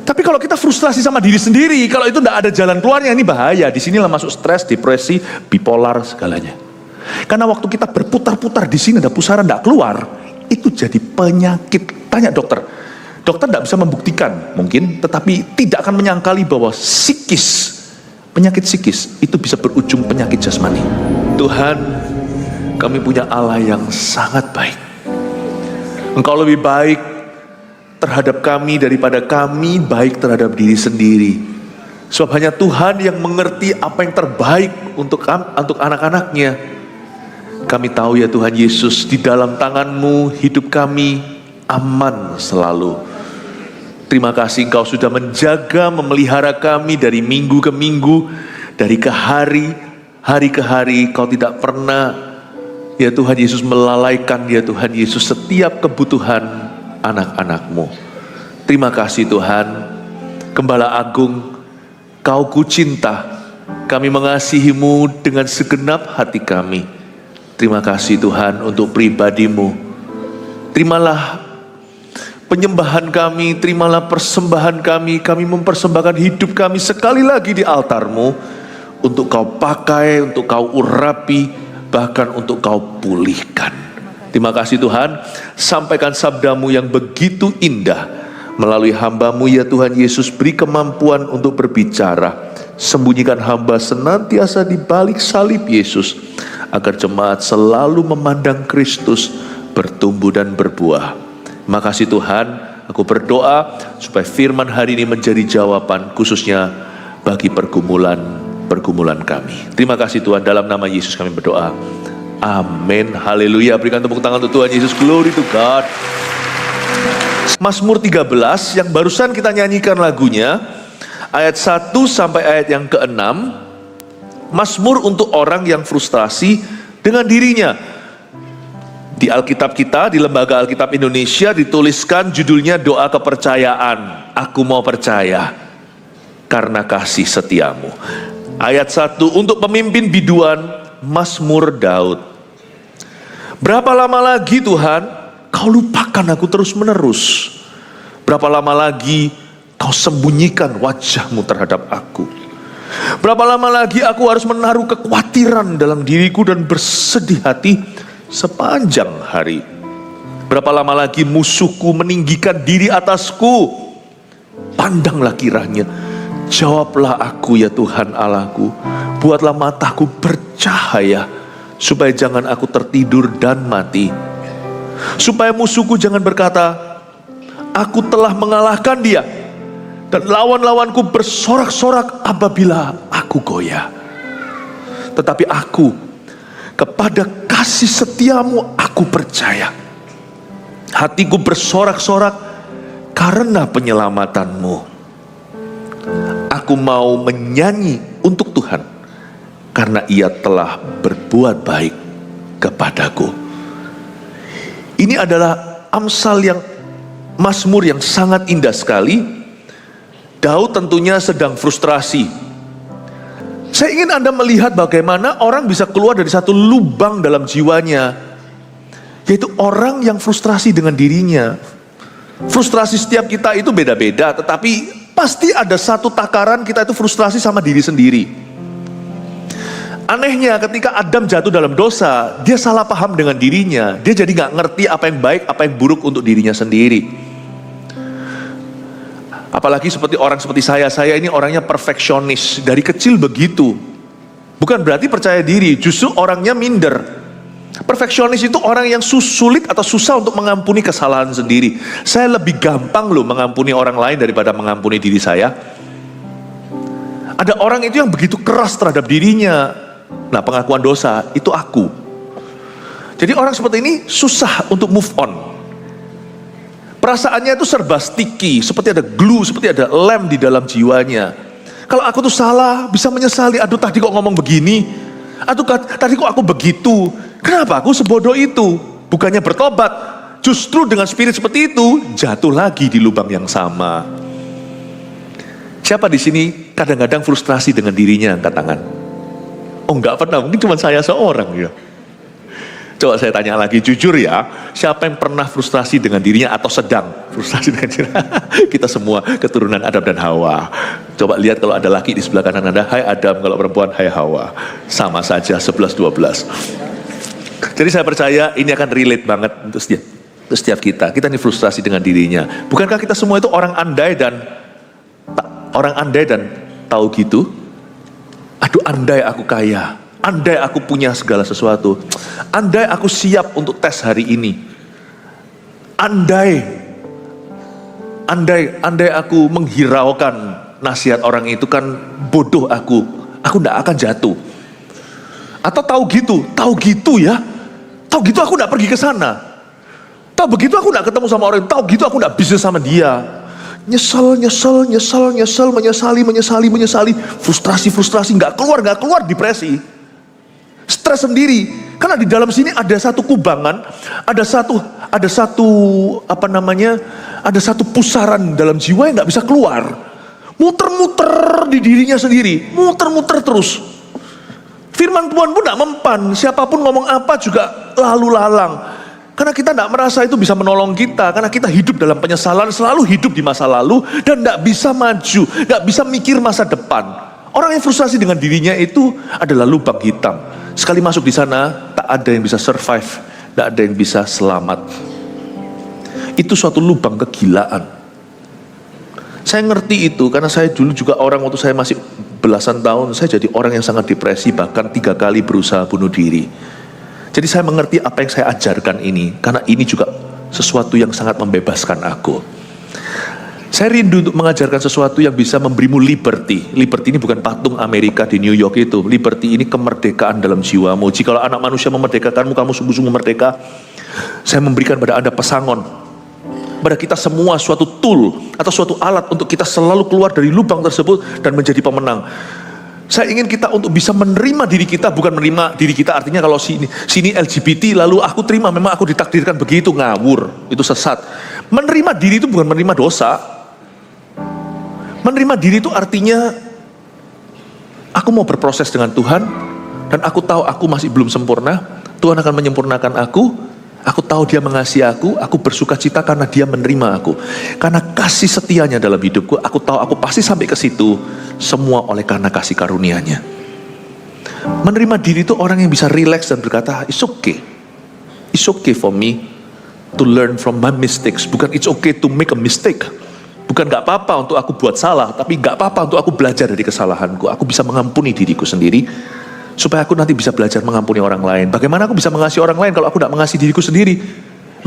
Tapi kalau kita frustrasi sama diri sendiri, kalau itu tidak ada jalan keluarnya, ini bahaya. Disinilah masuk stres, depresi, bipolar, segalanya. Karena waktu kita berputar-putar di sini, ada pusaran tidak keluar, itu jadi penyakit. Tanya dokter. Dokter tidak bisa membuktikan mungkin, tetapi tidak akan menyangkali bahwa psikis, penyakit psikis itu bisa berujung penyakit jasmani. Tuhan, kami punya Allah yang sangat baik. Engkau lebih baik terhadap kami daripada kami baik terhadap diri sendiri. Sebab hanya Tuhan yang mengerti apa yang terbaik untuk anak-anaknya. Kami tahu ya Tuhan Yesus, di dalam tangan-Mu hidup kami aman selalu. Terima kasih Engkau sudah menjaga, memelihara kami dari minggu ke minggu, dari ke hari ke hari. Kau tidak pernah ya Tuhan Yesus melalaikan ya Tuhan Yesus setiap kebutuhan anak-anak-Mu. Terima kasih Tuhan. Gembala Agung, Kau kucinta. Kami mengasihi-Mu dengan segenap hati kami. Terima kasih Tuhan untuk pribadi-Mu. Terimalah penyembahan kami, terimalah persembahan kami. Kami mempersembahkan hidup kami sekali lagi di altar-Mu, untuk Kau pakai, untuk Kau urapi, bahkan untuk Kau pulihkan. Terima kasih Tuhan, sampaikan sabda-Mu yang begitu indah melalui hamba-Mu ya Tuhan Yesus. Beri kemampuan untuk berbicara, sembunyikan hamba senantiasa di balik salib Yesus, agar jemaat selalu memandang Kristus, bertumbuh dan berbuah. Terima kasih Tuhan, aku berdoa supaya firman hari ini menjadi jawaban khususnya bagi pergumulan kami. Terima kasih Tuhan, dalam nama Yesus kami berdoa. Amin, haleluya. Berikan tepuk tangan untuk Tuhan Yesus. Glory to God. Mazmur 13 yang barusan kita nyanyikan lagunya, ayat 1 sampai ayat yang ke-6. Mazmur untuk orang yang frustrasi dengan dirinya. Di Alkitab kita, di Lembaga Alkitab Indonesia dituliskan judulnya doa kepercayaan. Aku mau percaya karena kasih setiamu. Ayat 1 untuk pemimpin biduan, Mazmur Daud. Berapa lama lagi Tuhan Kau lupakan aku terus menerus? Berapa lama lagi Kau sembunyikan wajah-Mu terhadap aku? Berapa lama lagi aku harus menaruh kekhawatiran dalam diriku dan bersedih hati sepanjang hari? Berapa lama lagi musuhku meninggikan diri atasku? Pandanglah kiranya, jawablah aku ya Tuhan Allahku. Buatlah mataku bercahaya, supaya jangan aku tertidur dan mati. Supaya musuhku jangan berkata, aku telah mengalahkan dia, dan lawan-lawanku bersorak-sorak apabila aku goyah. Tetapi aku, kepada kasih setiamu aku percaya. Hatiku bersorak-sorak karena penyelamatanmu. Aku mau menyanyi untuk Tuhan, karena Ia telah berbuat baik kepadaku. Ini adalah Amsal yang Mazmur yang sangat indah sekali. Daud tentunya sedang frustrasi. Saya ingin Anda melihat bagaimana orang bisa keluar dari satu lubang dalam jiwanya, yaitu orang yang frustrasi dengan dirinya. Frustrasi setiap kita itu beda-beda, tetapi pasti ada satu takaran kita itu frustrasi sama diri sendiri. Anehnya ketika Adam jatuh dalam dosa, dia salah paham dengan dirinya. Dia jadi gak ngerti apa yang baik, apa yang buruk untuk dirinya sendiri. Apalagi seperti orang seperti saya ini orangnya perfeksionis. Dari kecil begitu. Bukan berarti percaya diri, justru orangnya minder. Perfeksionis itu orang yang sulit atau susah untuk mengampuni kesalahan sendiri. Saya lebih gampang loh mengampuni orang lain daripada mengampuni diri saya. Ada orang itu yang begitu keras terhadap dirinya. Nah, pengakuan dosa itu aku. Jadi orang seperti ini susah untuk move on. Perasaannya itu serba sticky, seperti ada glue, seperti ada lem di dalam jiwanya. Kalau aku tuh salah, bisa menyesali. Aduh, tadi kok ngomong begini. Aduh, tadi kok aku begitu. Kenapa aku sebodoh itu? Bukannya bertobat, justru dengan spirit seperti itu jatuh lagi di lubang yang sama. Siapa di sini kadang-kadang frustrasi dengan dirinya? Angkat tangan. Oh, enggak pernah, mungkin cuma saya seorang ya. Coba saya tanya lagi, jujur ya, siapa yang pernah frustasi dengan dirinya atau sedang frustasi dengan dirinya? Kita semua keturunan Adam dan Hawa. Coba lihat kalau ada laki di sebelah kanan Anda, hai Adam, kalau perempuan, hai Hawa. Sama saja, 11-12. Jadi saya percaya ini akan relate banget untuk setiap kita. Kita ini frustrasi dengan dirinya. Bukankah kita semua itu orang andai dan tahu gitu? Aduh, andai aku kaya. Andai aku punya segala sesuatu. Andai aku siap untuk tes hari ini. Andai aku menghiraukan nasihat orang itu, kan bodoh aku tidak akan jatuh. Atau tahu gitu ya. Tahu gitu aku tidak pergi ke sana. Tahu begitu aku tidak ketemu sama orang. Tahu gitu aku tidak bisnis sama dia. Nyesel, menyesali. Frustrasi, nggak keluar, depresi. Stres sendiri, karena di dalam sini ada satu kubangan, ada satu pusaran dalam jiwa yang nggak bisa keluar, muter-muter di dirinya sendiri, muter-muter terus. Firman Tuhan pun nggak mempan, siapapun ngomong apa juga lalu lalang, karena kita nggak merasa itu bisa menolong kita, karena kita hidup dalam penyesalan, selalu hidup di masa lalu dan nggak bisa maju, nggak bisa mikir masa depan. Orang yang frustrasi dengan dirinya itu adalah lubang hitam. Sekali masuk di sana, tak ada yang bisa survive, tak ada yang bisa selamat. Itu suatu lubang kegilaan. Saya ngerti itu, karena saya dulu juga orang waktu saya masih belasan tahun, saya jadi orang yang sangat depresi, bahkan 3 kali berusaha bunuh diri. Jadi saya mengerti apa yang saya ajarkan ini, karena ini juga sesuatu yang sangat membebaskan aku. Saya rindu untuk mengajarkan sesuatu yang bisa memberimu liberty. Liberty ini bukan patung Amerika di New York itu. Liberty ini kemerdekaan dalam jiwamu. Jikalau anak manusia memerdekakanmu, kamu sungguh-sungguh merdeka. Saya memberikan pada Anda pesangon, pada kita semua suatu tool atau suatu alat untuk kita selalu keluar dari lubang tersebut dan menjadi pemenang. Saya ingin kita untuk bisa menerima diri kita, bukan menerima diri kita artinya kalau sini LGBT lalu aku terima, memang aku ditakdirkan begitu, ngawur, itu sesat. Menerima diri itu bukan menerima dosa. Menerima diri itu artinya aku mau berproses dengan Tuhan dan aku tahu aku masih belum sempurna. Tuhan akan menyempurnakan aku. Aku tahu Dia mengasihi aku bersuka cita karena Dia menerima aku. Karena kasih setianya dalam hidupku, aku tahu aku pasti sampai ke situ semua oleh karena kasih karunia-Nya. Menerima diri itu orang yang bisa relax dan berkata, it's okay. It's okay for me to learn from my mistakes. Bukan it's okay to make a mistake. Bukan gak apa-apa untuk aku buat salah, tapi gak apa-apa untuk aku belajar dari kesalahanku. Aku bisa mengampuni diriku sendiri, supaya aku nanti bisa belajar mengampuni orang lain. Bagaimana aku bisa mengasihi orang lain kalau aku gak mengasihi diriku sendiri?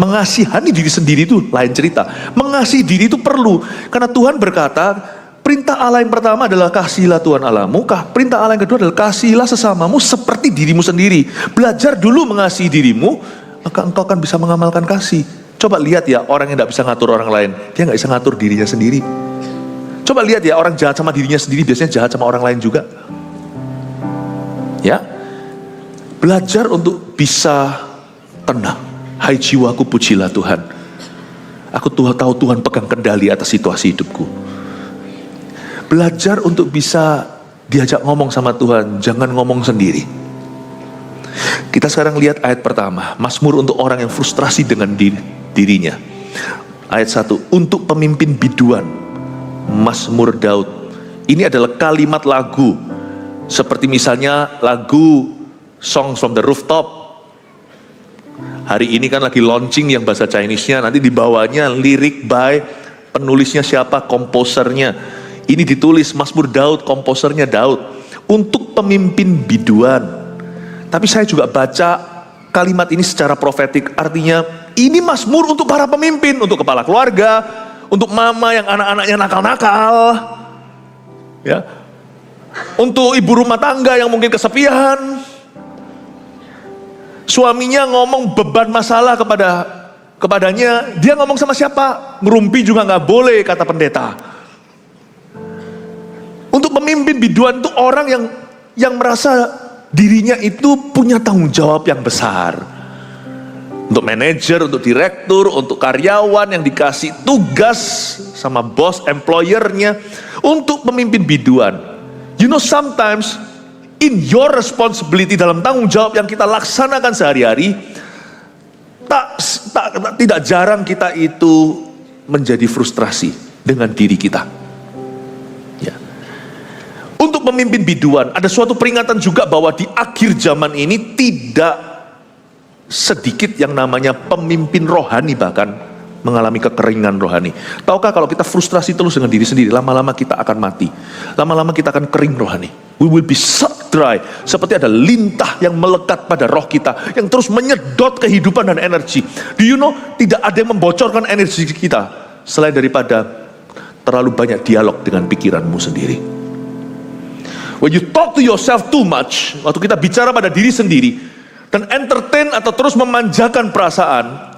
Mengasihani diri sendiri itu lain cerita. Mengasihi diri itu perlu, karena Tuhan berkata, perintah Allah yang pertama adalah kasihilah Tuhan Allahmu. Perintah Allah yang kedua adalah kasihilah sesamamu seperti dirimu sendiri. Belajar dulu mengasihi dirimu, maka engkau akan bisa mengamalkan kasih. Coba lihat ya, orang yang tidak bisa ngatur orang lain, dia nggak bisa ngatur dirinya sendiri. Coba lihat ya, orang jahat sama dirinya sendiri biasanya jahat sama orang lain juga. Ya, belajar untuk bisa tenang. Hai jiwaku, pujilah Tuhan. Aku tahu Tuhan pegang kendali atas situasi hidupku. Belajar untuk bisa diajak ngomong sama Tuhan, jangan ngomong sendiri. Kita sekarang lihat ayat pertama, Mazmur untuk orang yang frustrasi dengan dirinya. Ayat 1, untuk pemimpin biduan, Mazmur Daud. Ini adalah kalimat lagu, seperti misalnya lagu Songs from the Rooftop. Hari ini kan lagi launching yang bahasa Chinese-nya, nanti di bawahnya lirik by penulisnya siapa, komposernya. Ini ditulis Mazmur Daud, komposernya Daud. Untuk pemimpin biduan. Tapi saya juga baca kalimat ini secara profetik, artinya ini mazmur untuk para pemimpin, untuk kepala keluarga, untuk mama yang anak-anaknya nakal-nakal, ya, untuk ibu rumah tangga yang mungkin kesepian, suaminya ngomong beban masalah kepadanya, dia ngomong sama siapa? Ngerumpi juga nggak boleh, kata pendeta. Untuk pemimpin biduan itu orang yang merasa dirinya itu punya tanggung jawab yang besar. Untuk manajer, untuk direktur, untuk karyawan yang dikasih tugas sama bos, employernya, untuk pemimpin biduan. You know, sometimes in your responsibility, dalam tanggung jawab yang kita laksanakan sehari-hari, tidak jarang kita itu menjadi frustrasi dengan diri kita. Ya. Untuk pemimpin biduan, ada suatu peringatan juga bahwa di akhir zaman ini tidak sedikit yang namanya pemimpin rohani bahkan mengalami kekeringan rohani. Tahukah kalau kita frustrasi terus dengan diri sendiri, lama-lama kita akan mati. Lama-lama kita akan kering rohani. We will be sucked dry. Seperti ada lintah yang melekat pada roh kita, yang terus menyedot kehidupan dan energi. Do you know, tidak ada yang membocorkan energi kita selain daripada terlalu banyak dialog dengan pikiranmu sendiri. When you talk to yourself too much, waktu kita bicara pada diri sendiri, dan entertain atau terus memanjakan perasaan,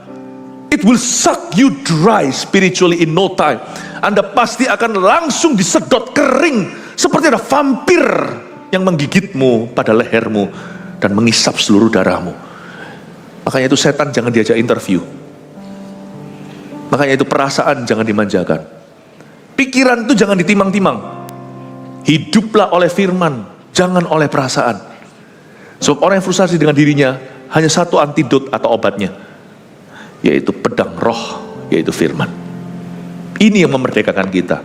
it will suck you dry spiritually in no time. Anda pasti akan langsung disedot kering, seperti ada vampir yang menggigitmu pada lehermu dan mengisap seluruh darahmu. Makanya itu setan jangan diajak interview. Makanya itu perasaan jangan dimanjakan. Pikiran itu jangan ditimang-timang. Hiduplah oleh firman, jangan oleh perasaan. Sebab orang yang frustasi dengan dirinya hanya satu antidot atau obatnya, yaitu pedang roh, yaitu firman. Ini yang memerdekakan kita.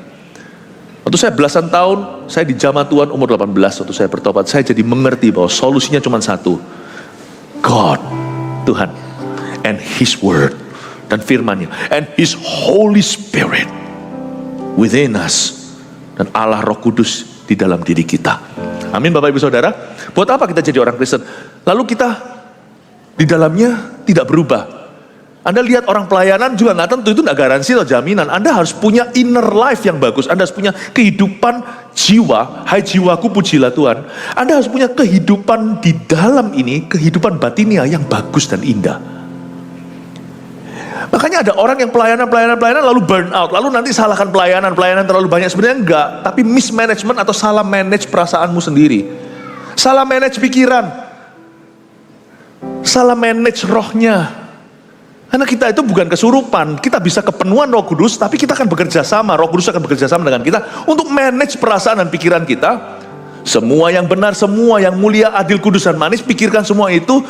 Waktu saya belasan tahun, saya di jamaah Tuhan umur 18, waktu saya bertobat, saya jadi mengerti bahwa solusinya cuma satu. God, Tuhan, and His Word, dan firman-Nya, and His Holy Spirit within us, dan Allah Roh Kudus di dalam diri kita. Amin Bapak Ibu Saudara. Buat apa kita jadi orang Kristen? Lalu kita di dalamnya tidak berubah. Anda lihat orang pelayanan juga nggak tentu, itu nggak garansi atau jaminan. Anda harus punya inner life yang bagus. Anda harus punya kehidupan jiwa. Hai jiwaku, pujilah Tuhan. Anda harus punya kehidupan di dalam ini, kehidupan batinia yang bagus dan indah. Makanya ada orang yang pelayanan lalu burn out, lalu nanti salahkan pelayanan terlalu banyak. Sebenarnya enggak, tapi mismanagement atau salah manage perasaanmu sendiri. Salah manage pikiran. Salah manage rohnya. Karena kita itu bukan kesurupan, kita bisa kepenuhan Roh Kudus, tapi kita akan bekerja sama, Roh Kudus akan bekerja sama dengan kita untuk manage perasaan dan pikiran kita. Semua yang benar, semua yang mulia, adil, kudus, dan manis, pikirkan semua itu,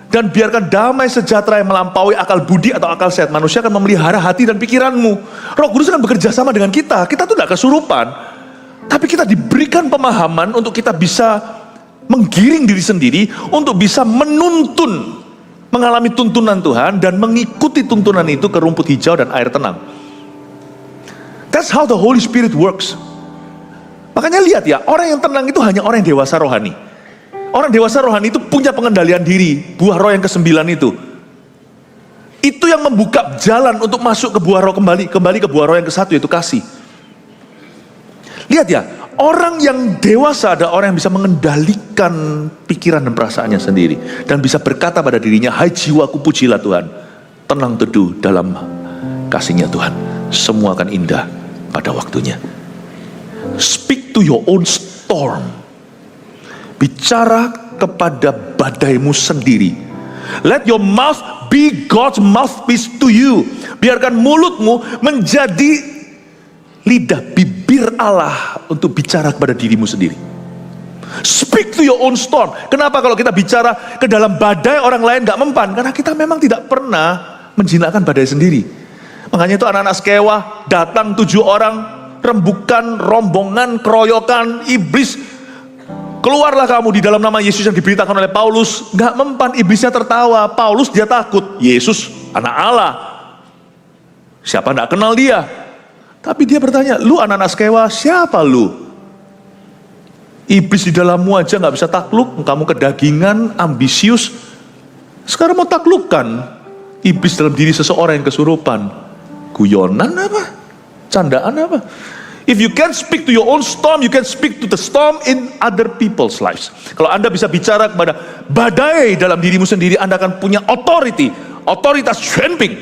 dan biarkan damai sejahtera yang melampaui akal budi atau akal sehat manusia akan memelihara hati dan pikiranmu. Roh Kudus akan bekerja sama dengan kita. Kita tuh tidak kesurupan, tapi kita diberikan pemahaman untuk kita bisa menggiring diri sendiri, untuk bisa menuntun, mengalami tuntunan Tuhan dan mengikuti tuntunan itu ke rumput hijau dan air tenang. That's how the Holy Spirit works. Makanya lihat ya, orang yang tenang itu hanya orang yang dewasa rohani. Orang dewasa rohani itu punya pengendalian diri, buah roh yang ke-9 itu. Itu yang membuka jalan untuk masuk ke buah roh kembali ke buah roh yang ke-1, yaitu kasih. Lihat ya, orang yang dewasa ada orang yang bisa mengendalikan pikiran dan perasaannya sendiri, dan bisa berkata pada dirinya, hai jiwaku, pujilah Tuhan, tenang teduh dalam kasih-Nya Tuhan, semua akan indah pada waktunya. Speak to your own storm. Bicara kepada badaimu sendiri. Let your mouth be God's mouthpiece to you. Biarkan mulutmu menjadi lidah bibir Allah untuk bicara kepada dirimu sendiri. Speak to your own storm. Kenapa kalau kita bicara ke dalam badai orang lain gak mempan? Karena kita memang tidak pernah menjinakkan badai sendiri. Makanya itu anak-anak Sekewa datang 7 orang, rembukan, rombongan, keroyokan, iblis. Keluarlah kamu di dalam nama Yesus yang diberitakan oleh Paulus. Gak mempan, iblisnya tertawa. Paulus dia takut, Yesus anak Allah. Siapa gak kenal dia? Tapi dia bertanya, lu anak-anak Sekewa, siapa lu? Iblis di dalammu aja gak bisa takluk. Kamu kedagingan, ambisius. Sekarang mau taklukkan iblis dalam diri seseorang yang kesurupan. Guyonan apa? Candaan apa? If you can speak to your own storm, you can speak to the storm in other people's lives. Kalau Anda bisa bicara kepada badai dalam dirimu sendiri, Anda akan punya authority, otoritas Shenping.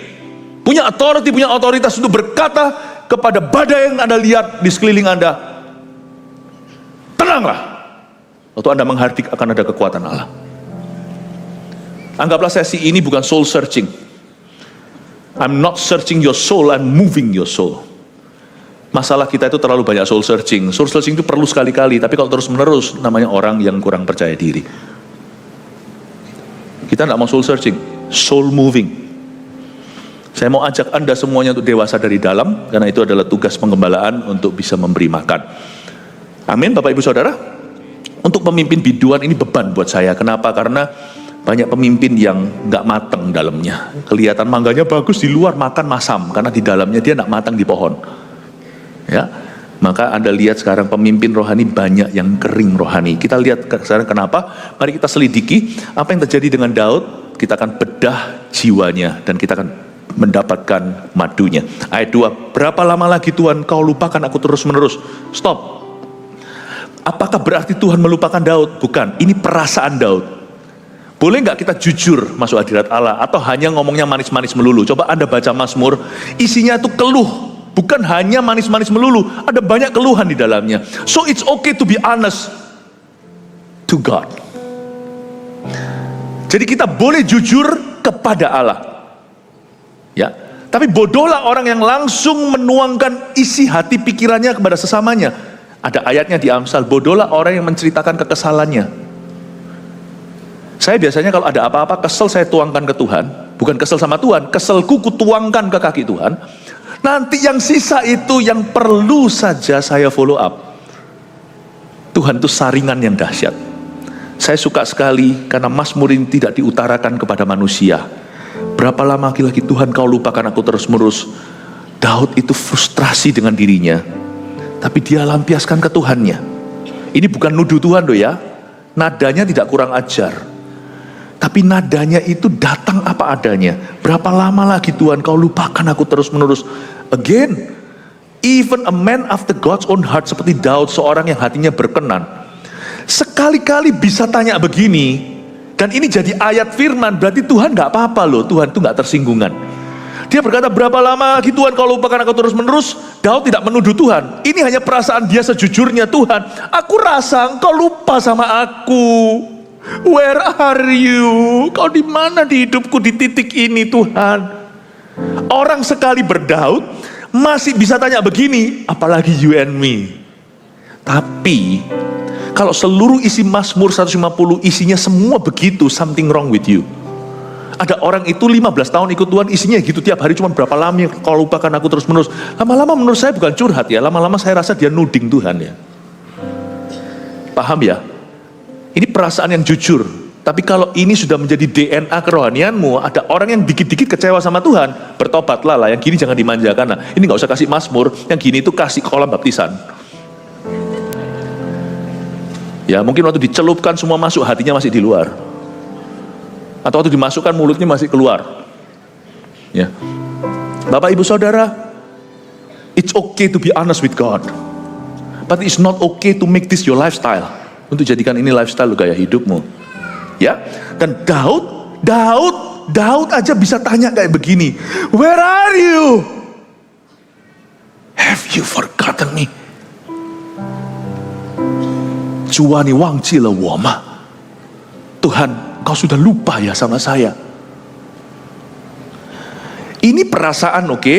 Punya otoritas untuk berkata kepada badai yang Anda lihat di sekeliling Anda, tenanglah. Waktu Anda menghardik akan ada kekuatan Allah. Anggaplah sesi ini bukan soul searching. I'm not searching your soul, I'm moving your soul. Masalah kita itu terlalu banyak soul searching. Soul searching itu perlu sekali-kali, tapi kalau terus-menerus namanya orang yang kurang percaya diri. Kita tidak mau soul searching, soul moving. Saya mau ajak Anda semuanya untuk dewasa dari dalam, karena itu adalah tugas penggembalaan untuk bisa memberi makan. Amin, Bapak Ibu Saudara. Untuk pemimpin biduan ini beban buat saya. Kenapa? Karena banyak pemimpin yang nggak matang dalamnya. Kelihatan mangganya bagus di luar, makan masam, karena di dalamnya dia nggak matang di pohon. Ya, maka Anda lihat sekarang pemimpin rohani banyak yang kering rohani. Kita lihat sekarang kenapa? Mari kita selidiki apa yang terjadi dengan Daud. Kita akan bedah jiwanya dan kita akan mendapatkan madunya. Ayat 2, berapa lama lagi Tuhan kau lupakan aku terus menerus? Stop. Apakah berarti Tuhan melupakan Daud? Bukan, ini perasaan Daud. Boleh nggak kita jujur masuk hadirat Allah? Atau hanya ngomongnya manis-manis melulu? Coba Anda baca Mazmur, isinya itu keluh. Bukan hanya manis-manis melulu, ada banyak keluhan di dalamnya. So it's okay to be honest to God. Jadi kita boleh jujur kepada Allah. Ya, tapi bodohlah orang yang langsung menuangkan isi hati pikirannya kepada sesamanya. Ada ayatnya di Amsal, bodohlah orang yang menceritakan kekesalannya. Saya biasanya kalau ada apa-apa kesel saya tuangkan ke Tuhan. Bukan kesel sama Tuhan, keselku kutuangkan ke kaki Tuhan. Nanti yang sisa itu yang perlu saja saya follow up. Tuhan itu saringan yang dahsyat. Saya suka sekali karena Mazmur ini tidak diutarakan kepada manusia. Berapa lama lagi Tuhan kau lupakan aku terus-menerus. Daud itu frustrasi dengan dirinya. Tapi dia lampiaskan ke Tuhannya. Ini bukan nuduh Tuhan loh ya. Nadanya tidak kurang ajar. Tapi nadanya itu datang apa adanya. Berapa lama lagi Tuhan kau lupakan aku terus menerus. Again, even a man after God's own heart seperti Daud, seorang yang hatinya berkenan, sekali-kali bisa tanya begini. Dan ini jadi ayat firman, berarti Tuhan gak apa-apa loh. Tuhan itu gak tersinggungan. Dia berkata, berapa lama lagi Tuhan kau lupakan aku terus menerus? Daud tidak menuduh Tuhan. Ini hanya perasaan dia sejujurnya. Tuhan, aku rasa engkau lupa sama aku. Where are you? Kau di mana di hidupku di titik ini Tuhan? Orang sekali berdaud masih bisa tanya begini, apalagi you and me. Tapi kalau seluruh isi Mazmur 150 isinya semua begitu, something wrong with you. Ada orang itu 15 tahun ikut Tuhan, isinya gitu tiap hari, cuma berapa lama kalau lupakan aku terus menerus. Lama-lama menurut saya bukan curhat ya, lama-lama saya rasa dia nuding Tuhan ya. Paham ya? Ini perasaan yang jujur. Tapi kalau ini sudah menjadi DNA kerohanianmu, ada orang yang dikit-dikit kecewa sama Tuhan, bertobatlah lah, yang gini jangan dimanjakan. Nah, ini gak usah kasih Mazmur, yang gini itu kasih kolam baptisan. Ya mungkin waktu dicelupkan semua masuk, hatinya masih di luar. Atau waktu dimasukkan mulutnya masih keluar. Ya, Bapak Ibu Saudara, it's okay to be honest with God, but it's not okay to make this your lifestyle. Untuk jadikan ini lifestyle gaya hidupmu. Ya, dan Daud aja bisa tanya kayak begini, where are you? Have you forgotten me? 主啊，你忘记了我吗？ Tuhan, kau sudah lupa ya sama saya. Ini perasaan, oke?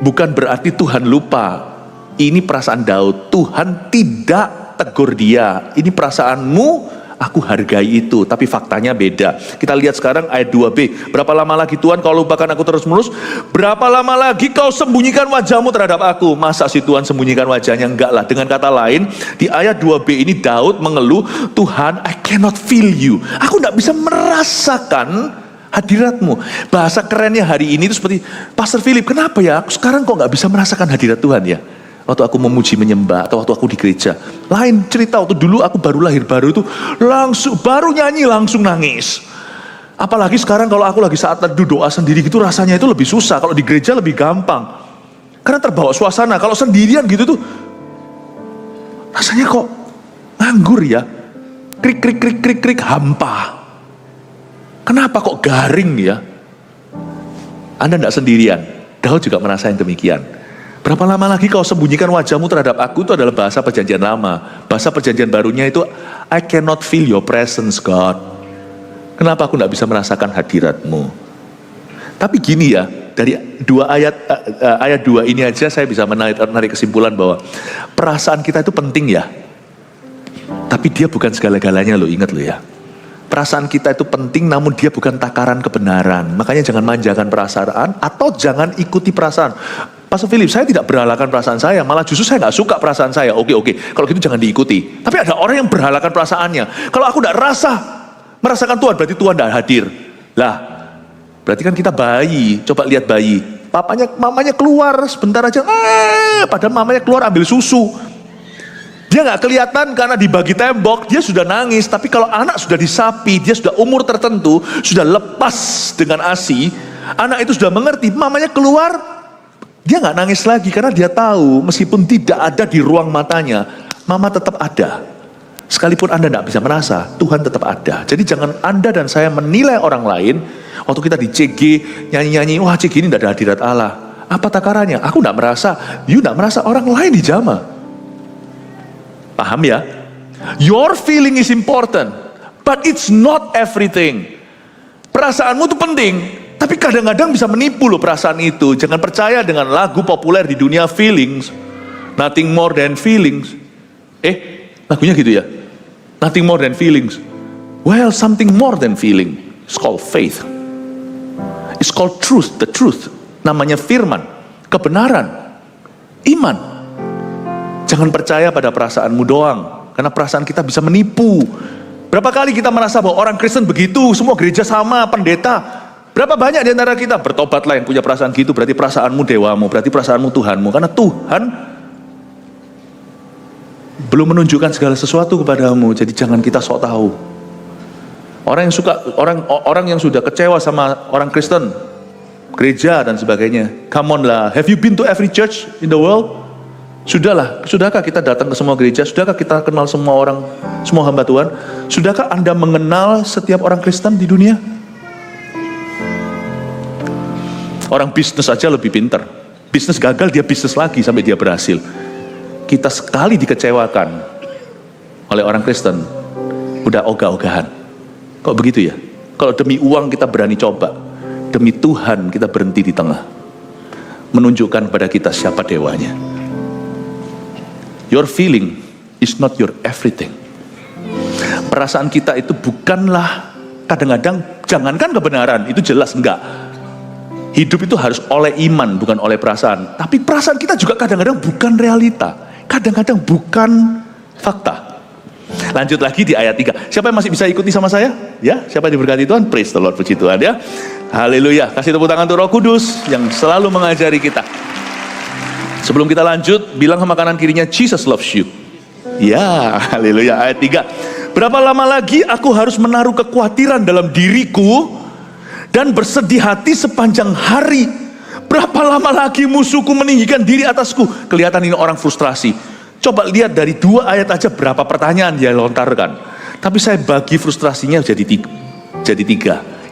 Bukan berarti Tuhan lupa. Ini perasaan Daud. Tuhan tidak tegur dia. Ini perasaanmu, aku hargai itu. Tapi faktanya beda. Kita lihat sekarang ayat 2b. Berapa lama lagi Tuhan kau lupakan aku terus-menerus? Berapa lama lagi kau sembunyikan wajahmu terhadap aku? Masa si Tuhan sembunyikan wajahnya? Enggak lah. Dengan kata lain, di ayat 2b ini Daud mengeluh, Tuhan, I cannot feel you. Aku tidak bisa merasakan hadiratmu. Bahasa kerennya hari ini itu seperti, Pastor Philip, kenapa ya? Aku sekarang kok nggak bisa merasakan hadirat Tuhan ya? Waktu aku memuji menyembah atau waktu aku di gereja. Lain cerita, waktu dulu aku baru lahir, baru itu langsung, baru nyanyi langsung nangis. Apalagi sekarang kalau aku lagi saat teduh doa sendiri gitu, rasanya itu lebih susah. Kalau di gereja lebih gampang. Karena terbawa suasana. Kalau sendirian gitu tuh, rasanya kok nganggur ya. Krik, krik, krik, krik, krik, hampa. Kenapa kok garing ya? Anda tidak sendirian. Daud juga merasakan demikian. Berapa lama lagi kau sembunyikan wajahmu terhadap aku? Itu adalah bahasa perjanjian lama. Bahasa perjanjian barunya itu, I cannot feel your presence, God. Kenapa aku tidak bisa merasakan hadiratmu? Tapi gini ya, dari ayat 2 ini aja saya bisa menarik kesimpulan bahwa perasaan kita itu penting ya. Tapi dia bukan segala-galanya loh, ingat loh ya. Perasaan kita itu penting, namun dia bukan takaran kebenaran. Makanya jangan manjakan perasaan, atau jangan ikuti perasaan. Pastor Philip, saya tidak berhalakan perasaan saya, malah justru saya nggak suka perasaan saya. Oke, kalau gitu jangan diikuti. Tapi ada orang yang berhalakan perasaannya. Kalau aku tidak merasakan Tuhan, berarti Tuhan tidak hadir. Lah, berarti kan kita bayi. Coba lihat bayi, mamanya keluar sebentar aja, padahal mamanya keluar ambil susu. Dia nggak kelihatan karena dibagi tembok, dia sudah nangis. Tapi kalau anak sudah disapi, dia sudah umur tertentu, sudah lepas dengan ASI, anak itu sudah mengerti, mamanya keluar, dia nggak nangis lagi karena dia tahu meskipun tidak ada di ruang matanya, mama tetap ada. Sekalipun Anda tidak bisa merasa, Tuhan tetap ada. Jadi jangan Anda dan saya menilai orang lain. Waktu kita di CG nyanyi-nyanyi, wah CG ini tidak ada hadirat Allah. Apa takarannya? Aku tidak merasa, you tidak merasa, orang lain dijamah. Paham ya? Your feeling is important, but it's not everything. Perasaanmu itu penting, tapi kadang-kadang bisa menipu loh perasaan itu. Jangan percaya dengan lagu populer di dunia, feelings, nothing more than feelings. Lagunya gitu ya? Nothing more than feelings. Well, something more than feeling. It's called faith. It's called truth, the truth. Namanya firman, kebenaran, iman. Jangan percaya pada perasaanmu doang, karena perasaan kita bisa menipu. Berapa kali kita merasa bahwa orang Kristen begitu, semua gereja sama, pendeta. Berapa banyak di antara kita bertobatlah yang punya perasaan gitu, berarti perasaanmu dewamu, berarti perasaanmu Tuhanmu. Karena Tuhan belum menunjukkan segala sesuatu kepadamu, jadi jangan kita sok tahu. Orang yang sudah kecewa sama orang Kristen, gereja dan sebagainya, come on lah, have you been to every church in the world? Sudahkah kita datang ke semua gereja? Sudahkah kita kenal semua orang, semua hamba Tuhan? Sudahkah Anda mengenal setiap orang Kristen di dunia? Orang bisnis aja lebih pintar. Bisnis gagal, dia bisnis lagi sampai dia berhasil. Kita sekali dikecewakan oleh orang Kristen, udah ogah-ogahan. Kok begitu ya? Kalau demi uang kita berani coba, demi Tuhan kita berhenti di tengah, menunjukkan pada kita siapa dewanya. Your feeling is not your everything. Perasaan kita itu bukanlah, kadang-kadang, jangankan kebenaran, itu jelas enggak. Hidup itu harus oleh iman, bukan oleh perasaan. Tapi perasaan kita juga kadang-kadang bukan realita, kadang-kadang bukan fakta. Lanjut lagi di ayat 3. Siapa yang masih bisa ikuti sama saya? Ya, siapa yang diberkati Tuhan? Praise the Lord, puji Tuhan ya. Haleluya. Kasih tepuk tangan untuk Roh Kudus yang selalu mengajari kita. Sebelum kita lanjut, bilang sama kanan kirinya, Jesus loves you. Ya, haleluya. Ayat 3. Berapa lama lagi aku harus menaruh kekhawatiran dalam diriku dan bersedih hati sepanjang hari? Berapa lama lagi musuhku meninggikan diri atasku? Kelihatan ini orang frustrasi. Coba lihat dari 2 ayat aja berapa pertanyaan dia lontarkan. Tapi saya bagi frustrasinya jadi 3.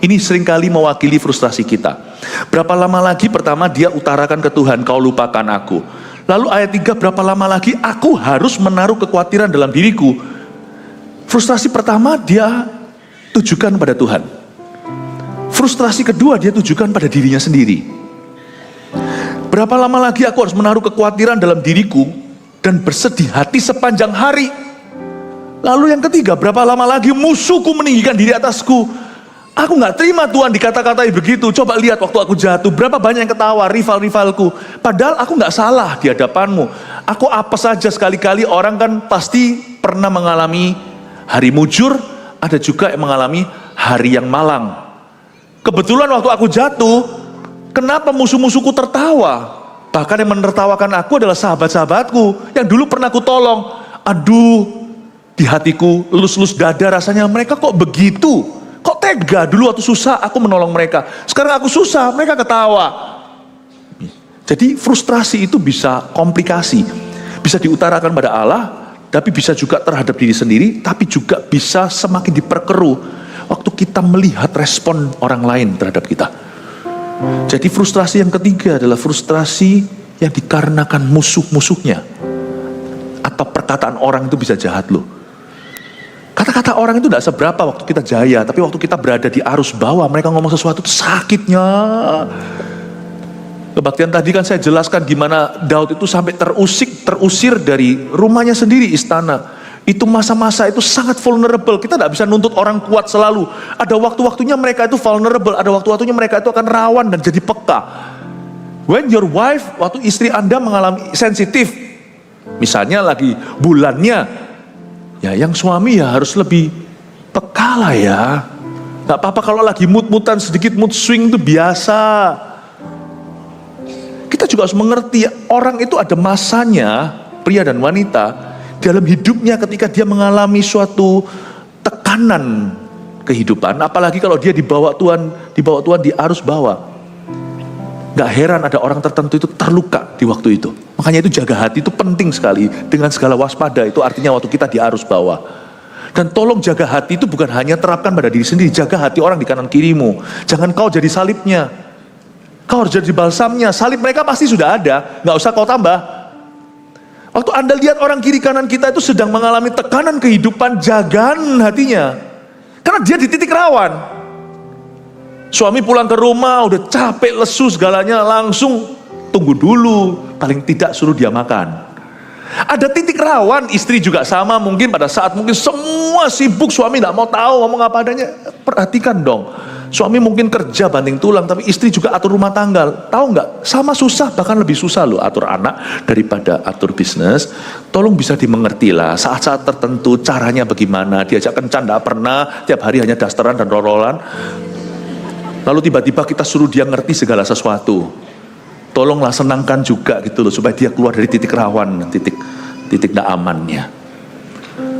Ini seringkali mewakili frustrasi kita. Berapa lama lagi? Pertama dia utarakan ke Tuhan, kau lupakan aku. Lalu ayat 3, berapa lama lagi aku harus menaruh kekhawatiran dalam diriku? Frustrasi pertama dia tujukan pada Tuhan. Frustrasi kedua dia tujukan pada dirinya sendiri. Berapa lama lagi aku harus menaruh kekhawatiran dalam diriku dan bersedih hati sepanjang hari? Lalu yang ketiga, berapa lama lagi musuhku meninggikan diri atasku? Aku gak terima Tuhan dikata-katai begitu. Coba lihat waktu aku jatuh, berapa banyak yang ketawa, rival-rivalku. Padahal aku gak salah di hadapanmu. Aku apa saja, sekali-kali orang kan pasti pernah mengalami hari mujur, ada juga yang mengalami hari yang malang. Kebetulan waktu aku jatuh, kenapa musuh-musuhku tertawa? Bahkan yang menertawakan aku adalah sahabat-sahabatku yang dulu pernah aku tolong. Aduh, di hatiku lus-lus dada rasanya, mereka kok begitu? Kok tega? Dulu waktu susah aku menolong mereka, sekarang aku susah mereka ketawa. Jadi frustrasi itu bisa komplikasi, bisa diutarakan pada Allah, tapi bisa juga terhadap diri sendiri, tapi juga bisa semakin diperkeruh waktu kita melihat respon orang lain terhadap kita. Jadi frustrasi yang ketiga adalah frustrasi yang dikarenakan musuh-musuhnya. Atau perkataan orang itu bisa jahat loh. Kata-kata orang itu tidak seberapa waktu kita jaya, tapi waktu kita berada di arus bawah, mereka ngomong sesuatu itu sakitnya. Kebaktian tadi kan saya jelaskan gimana Daud itu sampai terusir dari rumahnya sendiri, istana. Itu masa-masa itu sangat vulnerable. Kita tidak bisa nuntut orang kuat selalu. Ada waktu-waktunya mereka itu vulnerable, ada waktu-waktunya mereka itu akan rawan dan jadi peka. When your wife, waktu istri Anda mengalami sensitif, misalnya lagi bulannya, ya yang suami ya harus lebih peka lah ya. Gak apa-apa kalau lagi mood-moodan sedikit, mood swing itu biasa. Kita juga harus mengerti orang itu ada masanya, pria dan wanita, dalam hidupnya ketika dia mengalami suatu tekanan kehidupan, apalagi kalau dia dibawa Tuhan di arus bawah. Gak heran ada orang tertentu itu terluka di waktu itu. Makanya itu jaga hati itu penting sekali, dengan segala waspada. Itu artinya waktu kita di arus bawah. Dan tolong jaga hati itu bukan hanya terapkan pada diri sendiri, jaga hati orang di kanan kirimu. Jangan kau jadi salibnya, kau harus jadi balsamnya. Salib mereka pasti sudah ada, gak usah kau tambah. Waktu Anda lihat orang kiri kanan kita itu sedang mengalami tekanan kehidupan, jagaan hatinya. Karena dia di titik rawan. Suami pulang ke rumah udah capek, lesu segalanya, langsung tunggu dulu, paling tidak suruh dia makan. Ada titik rawan, istri juga sama, mungkin pada saat mungkin semua sibuk, suami gak mau tahu ngomong apa adanya. Perhatikan dong, suami mungkin kerja banting tulang, tapi istri juga atur rumah tangga. Tahu nggak? Sama susah, bahkan lebih susah loh atur anak daripada atur bisnis. Tolong bisa dimengerti lah, saat-saat tertentu caranya bagaimana. Diajak kencan nggak pernah, tiap hari hanya dasteran dan rorolan. Lalu tiba-tiba kita suruh dia ngerti segala sesuatu. Tolonglah senangkan juga gitu loh, supaya dia keluar dari titik rawan, titik tidak amannya.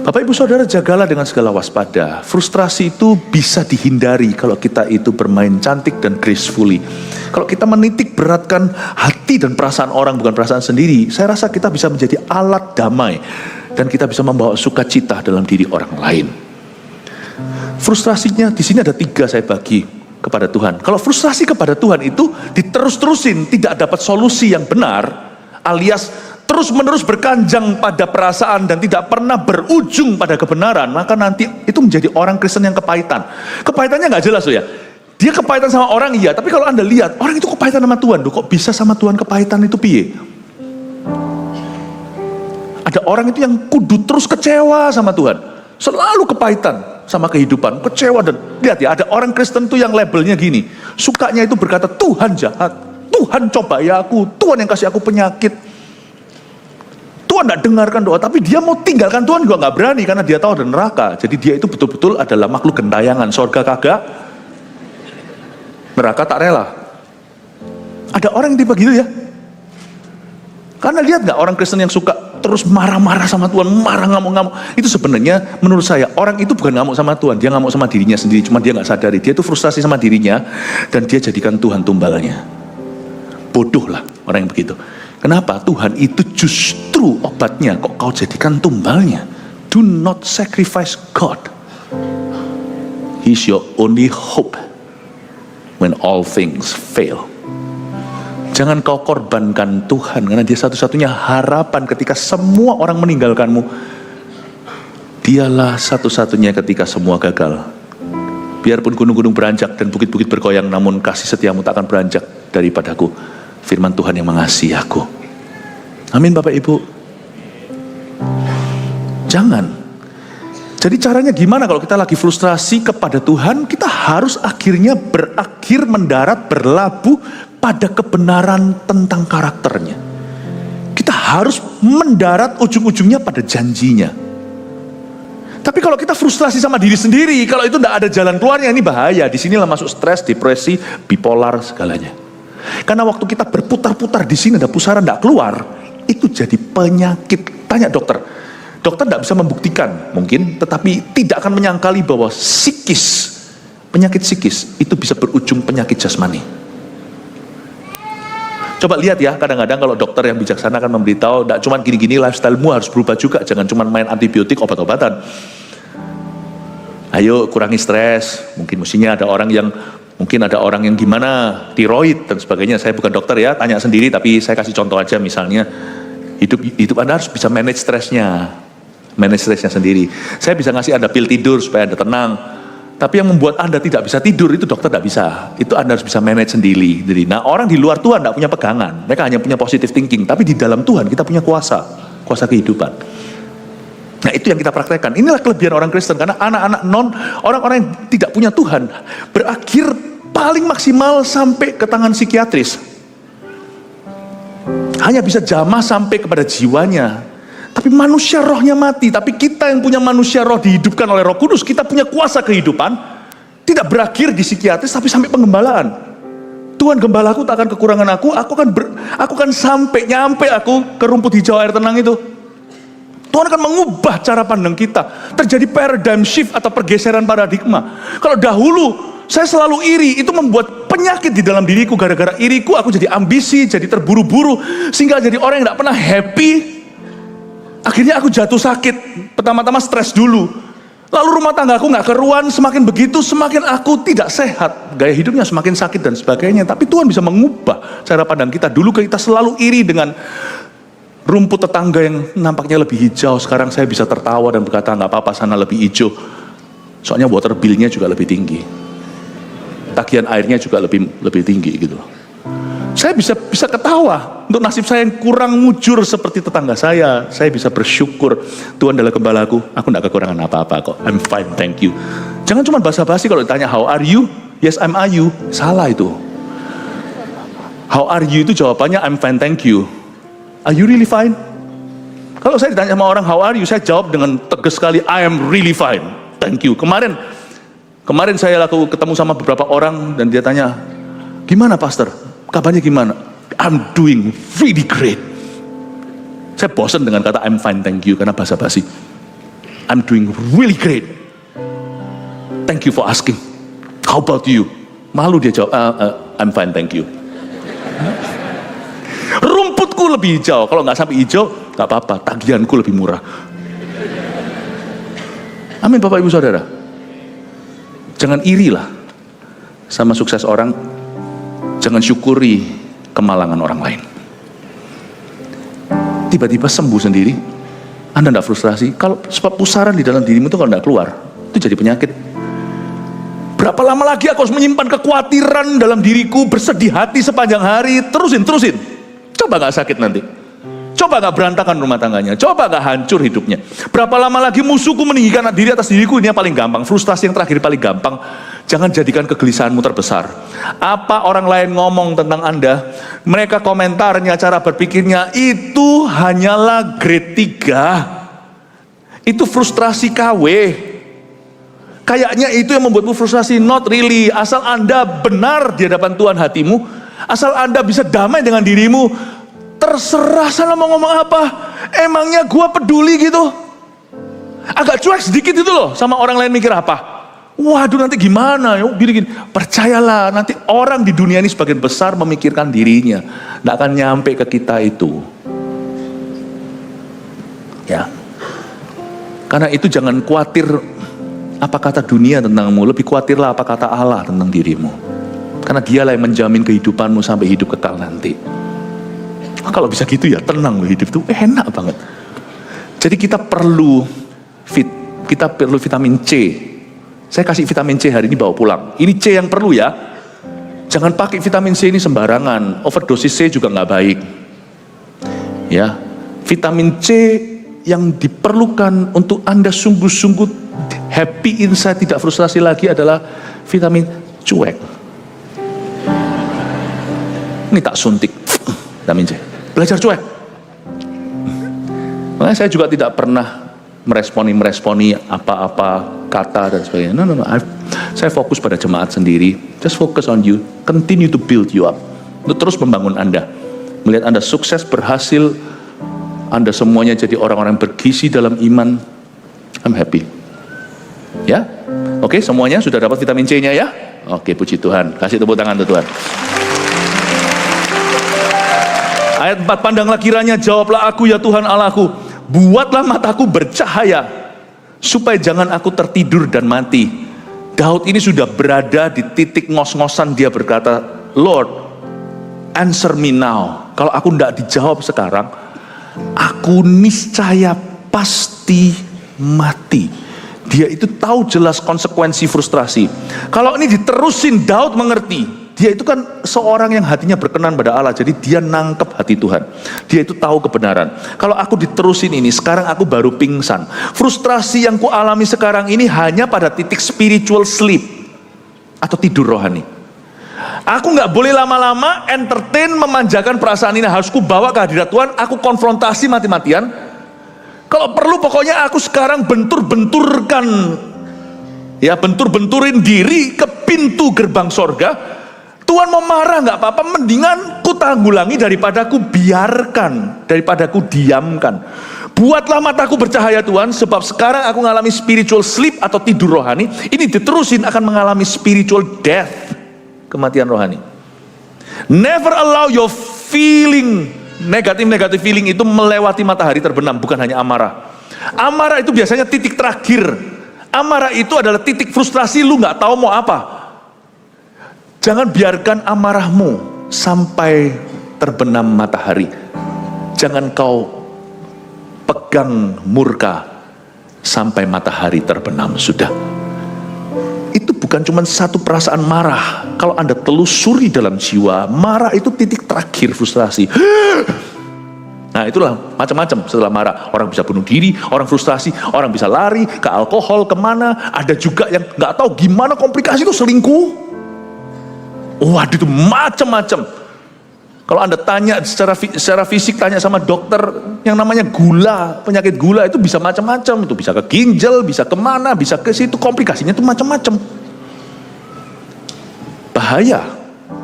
Bapak ibu saudara, jagalah dengan segala waspada. Frustrasi itu bisa dihindari kalau kita itu bermain cantik dan gracefully. Kalau kita menitik beratkan hati dan perasaan orang, bukan perasaan sendiri, saya rasa kita bisa menjadi alat damai. Dan kita bisa membawa sukacita dalam diri orang lain. Frustrasinya di sini ada 3 saya bagi kepada Tuhan. Kalau frustrasi kepada Tuhan itu diterus-terusin, tidak dapat solusi yang benar, alias terus-menerus berkanjang pada perasaan dan tidak pernah berujung pada kebenaran, maka nanti itu menjadi orang Kristen yang kepahitan. Kepahitannya nggak jelas loh ya. Dia kepahitan sama orang iya, tapi kalau Anda lihat orang itu kepahitan sama Tuhan, loh kok bisa sama Tuhan kepahitan itu piye? Ada orang itu yang kudu terus kecewa sama Tuhan, selalu kepahitan sama kehidupan, kecewa. Dan lihat ya, ada orang Kristen tuh yang labelnya gini, sukanya itu berkata Tuhan jahat, Tuhan cobai aku, Tuhan yang kasih aku penyakit, Tuhan tidak dengarkan doa. Tapi dia mau tinggalkan Tuhan juga nggak berani, karena dia tahu ada neraka. Jadi dia itu betul-betul adalah makhluk gentayangan, sorga kagak, neraka tak rela. Ada orang yang tipe gitu ya. Karena lihat nggak orang Kristen yang suka terus marah-marah sama Tuhan, marah ngamuk-ngamuk, itu sebenarnya menurut saya orang itu bukan ngamuk sama Tuhan, dia ngamuk sama dirinya sendiri, cuma dia nggak sadari, dia itu frustrasi sama dirinya dan dia jadikan Tuhan tumbalnya. Bodoh lah orang yang begitu. Kenapa? Tuhan itu justru obatnya, kok kau jadikan tumbalnya? Do not sacrifice God. He's your only hope when all things fail. Jangan kau korbankan Tuhan, karena dia satu-satunya harapan ketika semua orang meninggalkanmu. Dialah satu-satunya ketika semua gagal. Biarpun gunung-gunung beranjak dan bukit-bukit bergoyang, namun kasih setiamu tak akan beranjak daripadaku. Firman Tuhan yang mengasihi aku. Amin Bapak Ibu. Jangan. Jadi caranya gimana kalau kita lagi frustrasi kepada Tuhan? Kita harus akhirnya berakhir mendarat, berlabuh pada kebenaran tentang karakternya. Kita harus mendarat ujung-ujungnya pada janjinya. Tapi kalau kita frustrasi sama diri sendiri, kalau itu tidak ada jalan keluarnya, ini bahaya. Disinilah masuk stres, depresi, bipolar, segalanya. Karena waktu kita berputar-putar di sini ada pusaran tidak keluar, itu jadi penyakit. Tanya dokter. Dokter tidak bisa membuktikan mungkin, tetapi tidak akan menyangkali bahwa psikis, penyakit psikis itu bisa berujung penyakit jasmani. Coba lihat ya, kadang-kadang kalau dokter yang bijaksana akan memberitahu, tidak cuma gini-gini, lifestyle-mu harus berubah juga, jangan cuma main antibiotik, obat-obatan. Ayo kurangi stres, mungkin mestinya ada orang yang gimana, tiroid dan sebagainya. Saya bukan dokter ya, tanya sendiri, tapi saya kasih contoh aja, misalnya hidup Anda harus bisa manage stresnya sendiri. Saya bisa ngasih Anda pil tidur supaya Anda tenang. Tapi yang membuat Anda tidak bisa tidur itu dokter tidak bisa. Itu Anda harus bisa manage sendiri. Nah, orang di luar Tuhan tidak punya pegangan. Mereka hanya punya positive thinking. Tapi di dalam Tuhan kita punya kuasa kehidupan. Nah, itu yang kita praktekkan. Inilah kelebihan orang Kristen, karena anak-anak orang-orang yang tidak punya Tuhan berakhir paling maksimal sampai ke tangan psikiatris. Hanya bisa jamah sampai kepada jiwanya. Tapi manusia rohnya mati. Tapi kita yang punya manusia roh dihidupkan oleh Roh Kudus, kita punya kuasa kehidupan, tidak berakhir di psikiatris tapi sampai penggembalaan. Tuhan gembalaku tak akan kekurangan aku akan nyampe aku ke rumput hijau air tenang itu. Tuhan akan mengubah cara pandang kita. Terjadi paradigm shift atau pergeseran paradigma. Kalau dahulu saya selalu iri, itu membuat penyakit di dalam diriku. Gara-gara iriku aku jadi ambisi, jadi terburu-buru, sehingga jadi orang yang tidak pernah happy. Akhirnya aku jatuh sakit. Pertama-tama stres dulu, lalu rumah tanggaku gak keruan. Semakin begitu semakin aku tidak sehat, gaya hidupnya semakin sakit dan sebagainya. Tapi Tuhan bisa mengubah cara pandang kita. Dulu kita selalu iri dengan rumput tetangga yang nampaknya lebih hijau. Sekarang saya bisa tertawa dan berkata, gak apa-apa, sana lebih hijau. Soalnya water bill-nya juga lebih tinggi, tagihan airnya juga lebih tinggi gitu. Saya bisa ketawa untuk nasib saya yang kurang mujur seperti tetangga saya. Saya bisa bersyukur, Tuhan adalah gembalaku, aku tidak kekurangan apa-apa kok. I'm fine, thank you. Jangan cuma basa-basi kalau ditanya how are you? Yes, I'm are you. Salah itu. How are you itu jawabannya I'm fine, thank you. Are you really fine? Kalau saya ditanya sama orang how are you, saya jawab dengan tegas sekali, I am really fine, thank you. Kemarin saya ketemu sama beberapa orang dan dia tanya, gimana pastor? Kabarnya gimana? I'm doing really great. Saya bosan dengan kata I'm fine, thank you, karena basa-basi. I'm doing really great. Thank you for asking. How about you? Malu dia jawab, I'm fine, thank you. Rumputku lebih hijau. Kalau nggak sampai hijau, nggak apa-apa. Tagihanku lebih murah. Amin, Bapak Ibu Saudara. Jangan irilah sama sukses orang. Jangan syukuri kemalangan orang lain. Tiba-tiba sembuh sendiri, Anda tidak frustrasi. Kalau sebab pusaran di dalam dirimu itu kalau tidak keluar, itu jadi penyakit. Berapa lama lagi aku harus menyimpan kekhawatiran dalam diriku, bersedih hati sepanjang hari? Terusin. Coba gak sakit nanti? Coba gak berantakan rumah tangganya? Coba gak hancur hidupnya? Berapa lama lagi musuhku meninggikan diri atas diriku? Ini yang paling gampang. Frustasi yang terakhir paling gampang. Jangan jadikan kegelisahanmu terbesar. Apa orang lain ngomong tentang Anda, mereka komentarnya, cara berpikirnya, itu hanyalah grade 3. Itu frustrasi KW. Kayaknya itu yang membuatmu frustrasi. Not really. Asal Anda benar di hadapan Tuhan hatimu, asal Anda bisa damai dengan dirimu, terserah sana mau ngomong apa. Emangnya gua peduli gitu? Agak cuek sedikit itu loh sama orang lain mikir apa. Waduh, nanti gimana? Gini. Percayalah, nanti orang di dunia ini sebagian besar memikirkan dirinya. Tidak akan nyampe ke kita itu. Ya. Karena itu jangan khawatir apa kata dunia tentangmu. Lebih khawatirlah apa kata Allah tentang dirimu. Karena dialah yang menjamin kehidupanmu sampai hidup kekal nanti. Kalau bisa gitu ya tenang loh, hidup tuh enak banget. Jadi kita perlu vitamin C. Saya kasih vitamin C hari ini bawa pulang. Ini C yang perlu ya. Jangan pakai vitamin C ini sembarangan. Overdosis C juga nggak baik. Ya, vitamin C yang diperlukan untuk Anda sungguh-sungguh happy inside, tidak frustrasi lagi adalah vitamin cuek. Ini tak suntik vitamin C. Belajar cuek. Makanya saya juga tidak pernah meresponi apa-apa kata dan sebagainya. No. Saya fokus pada jemaat sendiri. Just focus on you. Continue to build you up. Untuk terus membangun Anda. Melihat Anda sukses, berhasil. Anda semuanya jadi orang-orang bergizi dalam iman. I'm happy. Ya? Oke, semuanya sudah dapat vitamin C-nya ya? Oke, puji Tuhan. Kasih tepuk tangan untuk Tuhan. Ayat 4, pandanglah kiranya, jawablah aku ya Tuhan Allahku, buatlah mataku bercahaya, supaya jangan aku tertidur dan mati. Daud ini sudah berada di titik ngos-ngosan, dia berkata, Lord, answer me now. Kalau aku tidak dijawab sekarang, aku niscaya pasti mati. Dia itu tahu jelas konsekuensi frustrasi. Kalau ini diterusin, Daud mengerti, Dia itu kan seorang yang hatinya berkenan pada Allah. Jadi dia nangkep hati Tuhan. Dia itu tahu kebenaran. Kalau aku diterusin ini, sekarang aku baru pingsan. Frustrasi yang kualami sekarang ini hanya pada titik spiritual sleep atau tidur rohani. Aku nggak boleh lama-lama entertain memanjakan perasaan ini. Harus ku bawa ke hadirat Tuhan. Aku konfrontasi mati-matian. Kalau perlu pokoknya aku sekarang bentur-benturin diri ke pintu gerbang sorga. Tuhan mau marah nggak apa-apa, mendingan ku tanggulangi daripada ku biarkan, daripada ku diamkan. Buatlah mataku bercahaya Tuhan, sebab sekarang aku mengalami spiritual sleep atau tidur rohani. Ini diterusin akan mengalami spiritual death, kematian rohani. Never allow your feeling, negatif feeling itu melewati matahari terbenam, bukan hanya amarah. Amarah itu biasanya titik terakhir. Amarah itu adalah titik frustrasi, lu nggak tahu mau apa. Jangan biarkan amarahmu sampai terbenam matahari. Jangan kau pegang murka sampai matahari terbenam. Sudah. Itu bukan cuma satu perasaan marah. Kalau Anda telusuri dalam jiwa, marah itu titik terakhir frustrasi. Nah itulah macam-macam setelah marah. Orang bisa bunuh diri, orang frustrasi, orang bisa lari ke alkohol, kemana. Ada juga yang nggak tahu gimana komplikasi itu selingkuh. Waduh itu macam-macam. Kalau Anda tanya secara fisik, tanya sama dokter yang namanya gula, penyakit gula itu bisa macam-macam. Itu bisa ke ginjal, bisa kemana, bisa ke situ, komplikasinya itu macam-macam. Bahaya.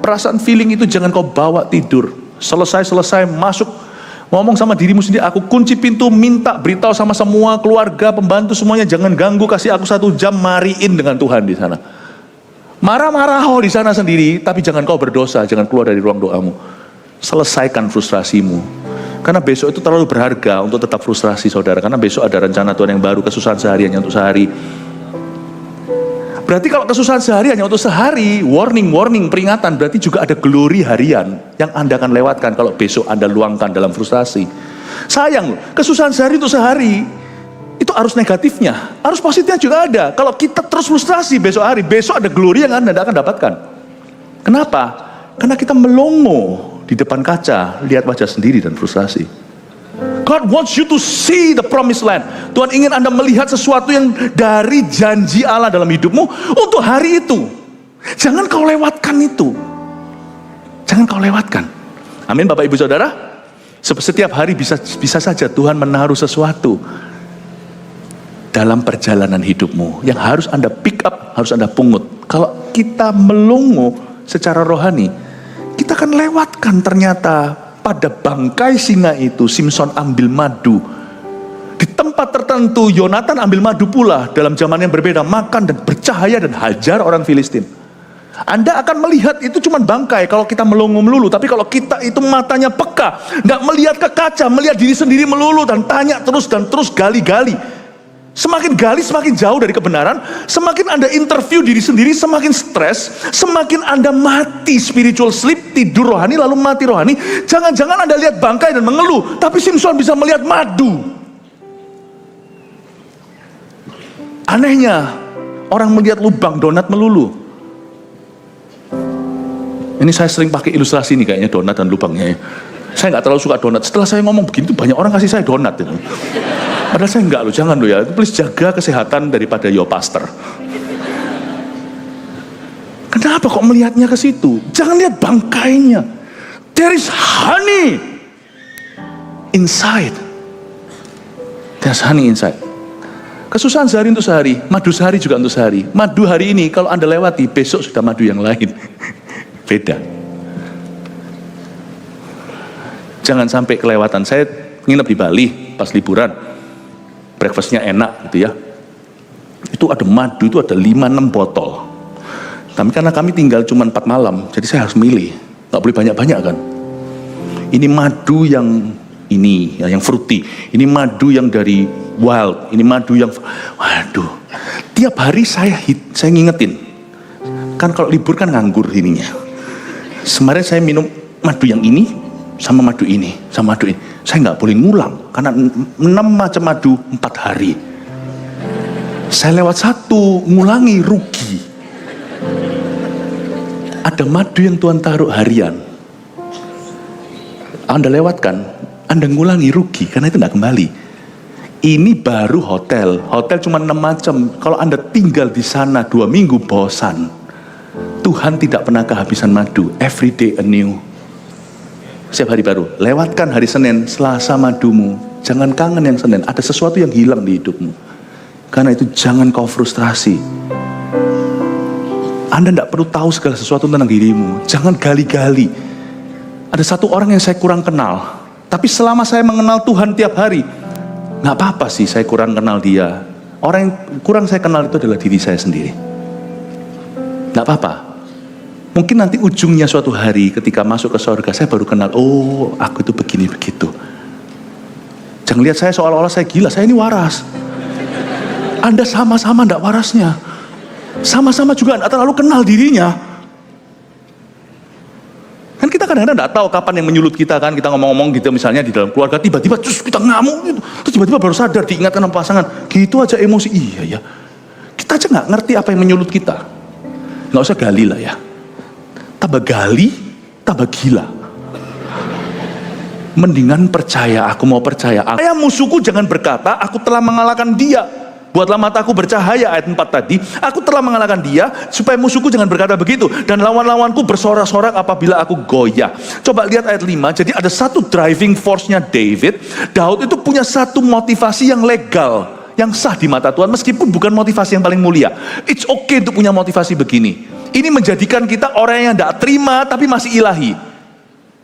Perasaan feeling itu jangan kau bawa tidur. Selesai masuk, ngomong sama dirimu sendiri, aku kunci pintu, minta beritahu sama semua keluarga, pembantu semuanya, jangan ganggu, kasih aku 1 jam, mariin dengan Tuhan di sana. Marah-marah di sana sendiri, tapi jangan kau berdosa, jangan keluar dari ruang doamu. Selesaikan frustrasimu. Karena besok itu terlalu berharga untuk tetap frustrasi saudara. Karena besok ada rencana Tuhan yang baru, kesusahan sehari hanya untuk sehari. Berarti kalau kesusahan sehari hanya untuk sehari, warning, peringatan, berarti juga ada glory harian yang Anda akan lewatkan kalau besok Anda luangkan dalam frustrasi. Sayang loh, kesusahan sehari untuk sehari. Itu arus negatifnya, arus positifnya juga ada. Kalau kita terus frustrasi besok ada glory yang Anda akan dapatkan. Kenapa? Karena kita melongo di depan kaca, lihat wajah sendiri dan frustrasi. God wants you to see the promised land. Tuhan ingin Anda melihat sesuatu yang dari janji Allah dalam hidupmu untuk hari itu. Jangan kau lewatkan itu. Jangan kau lewatkan. Amin Bapak Ibu Saudara. Setiap hari bisa saja Tuhan menaruh sesuatu dalam perjalanan hidupmu yang harus Anda pick up, harus Anda pungut. Kalau kita melongo secara rohani, kita akan lewatkan ternyata pada bangkai singa itu Simpson ambil madu. Di tempat tertentu Yonatan ambil madu pula dalam zaman yang berbeda, makan dan bercahaya dan hajar orang Filistin. Anda akan melihat itu cuma bangkai kalau kita melongo melulu. Tapi kalau kita itu matanya peka, nggak melihat ke kaca, melihat diri sendiri melulu dan tanya terus gali-gali. Semakin gali, semakin jauh dari kebenaran. Semakin Anda interview diri sendiri, semakin stres. Semakin Anda mati spiritual sleep, tidur rohani, lalu mati rohani. Jangan-jangan Anda lihat bangkai dan mengeluh, tapi Simpson bisa melihat madu. Anehnya, orang melihat lubang donat melulu. Ini saya sering pakai ilustrasi nih kayaknya donat dan lubangnya. Saya nggak terlalu suka donat. Setelah saya ngomong begini tuh banyak orang kasih saya donat. Padahal saya enggak loh, jangan loh ya. Please jaga kesehatan daripada your pastor. Kenapa kok melihatnya ke situ? Jangan lihat bangkainya. There is honey inside. There's honey inside. Kesusahan sehari untuk sehari, madu sehari juga untuk sehari. Madu hari ini kalau Anda lewati, besok sudah madu yang lain. Beda. Jangan sampai kelewatan. Saya nginep di Bali pas liburan. Breakfastnya enak gitu ya. Itu ada madu, itu ada 5-6 botol. Tapi karena kami tinggal cuma 4 malam, jadi saya harus milih. Gak boleh banyak-banyak kan. Ini madu yang ini, yang fruity. Ini madu yang dari wild. Ini madu yang, waduh. Tiap hari saya ngingetin. Kan kalau libur kan nganggur ininya. Kemarin saya minum madu yang ini, sama madu ini, sama madu ini. Saya nggak boleh ngulang karena 6 macam madu 4 hari. Saya lewat 1 ngulangi rugi. Ada madu yang Tuhan taruh harian. Anda lewatkan, Anda ngulangi rugi karena itu nggak kembali. Ini baru hotel. Hotel cuma 6 macam. Kalau Anda tinggal di sana 2 minggu bosan. Tuhan tidak pernah kehabisan madu. Every day anew. Setiap hari baru. Lewatkan hari Senin, Selasa madumu. Jangan kangen yang Senin. Ada sesuatu yang hilang di hidupmu. Karena itu jangan kau frustrasi. Anda tidak perlu tahu segala sesuatu tentang dirimu. Jangan gali-gali. Ada satu orang yang saya kurang kenal. Tapi selama saya mengenal Tuhan tiap hari, nggak apa-apa sih saya kurang kenal dia. Orang yang kurang saya kenal itu adalah diri saya sendiri. Nggak apa-apa. Mungkin nanti ujungnya suatu hari ketika masuk ke surga, saya baru kenal, oh aku itu begini begitu. Jangan lihat saya seolah-olah saya gila, saya ini waras. Anda sama-sama nggak warasnya. Sama-sama juga nggak terlalu kenal dirinya. Kan kita kadang-kadang nggak tahu kapan yang menyulut kita kan. Kita ngomong-ngomong gitu misalnya di dalam keluarga, tiba-tiba terus kita ngamuk gitu. Terus tiba-tiba baru sadar diingatkan sama pasangan. Gitu aja emosi, iya ya. Kita aja nggak ngerti apa yang menyulut kita. Nggak usah gali lah ya. Tambah gali, tambah gila. Mendingan percaya, aku mau percaya. Saya musuhku jangan berkata, aku telah mengalahkan dia. Buatlah mataku bercahaya, ayat 4 tadi. Aku telah mengalahkan dia, supaya musuhku jangan berkata begitu. Dan lawan-lawanku bersorak-sorak apabila aku goyah. Coba lihat ayat 5, jadi ada satu driving force-nya David. Daud itu punya satu motivasi yang legal, yang sah di mata Tuhan, meskipun bukan motivasi yang paling mulia. It's okay untuk punya motivasi begini. Ini menjadikan kita orang yang tidak terima, tapi masih ilahi.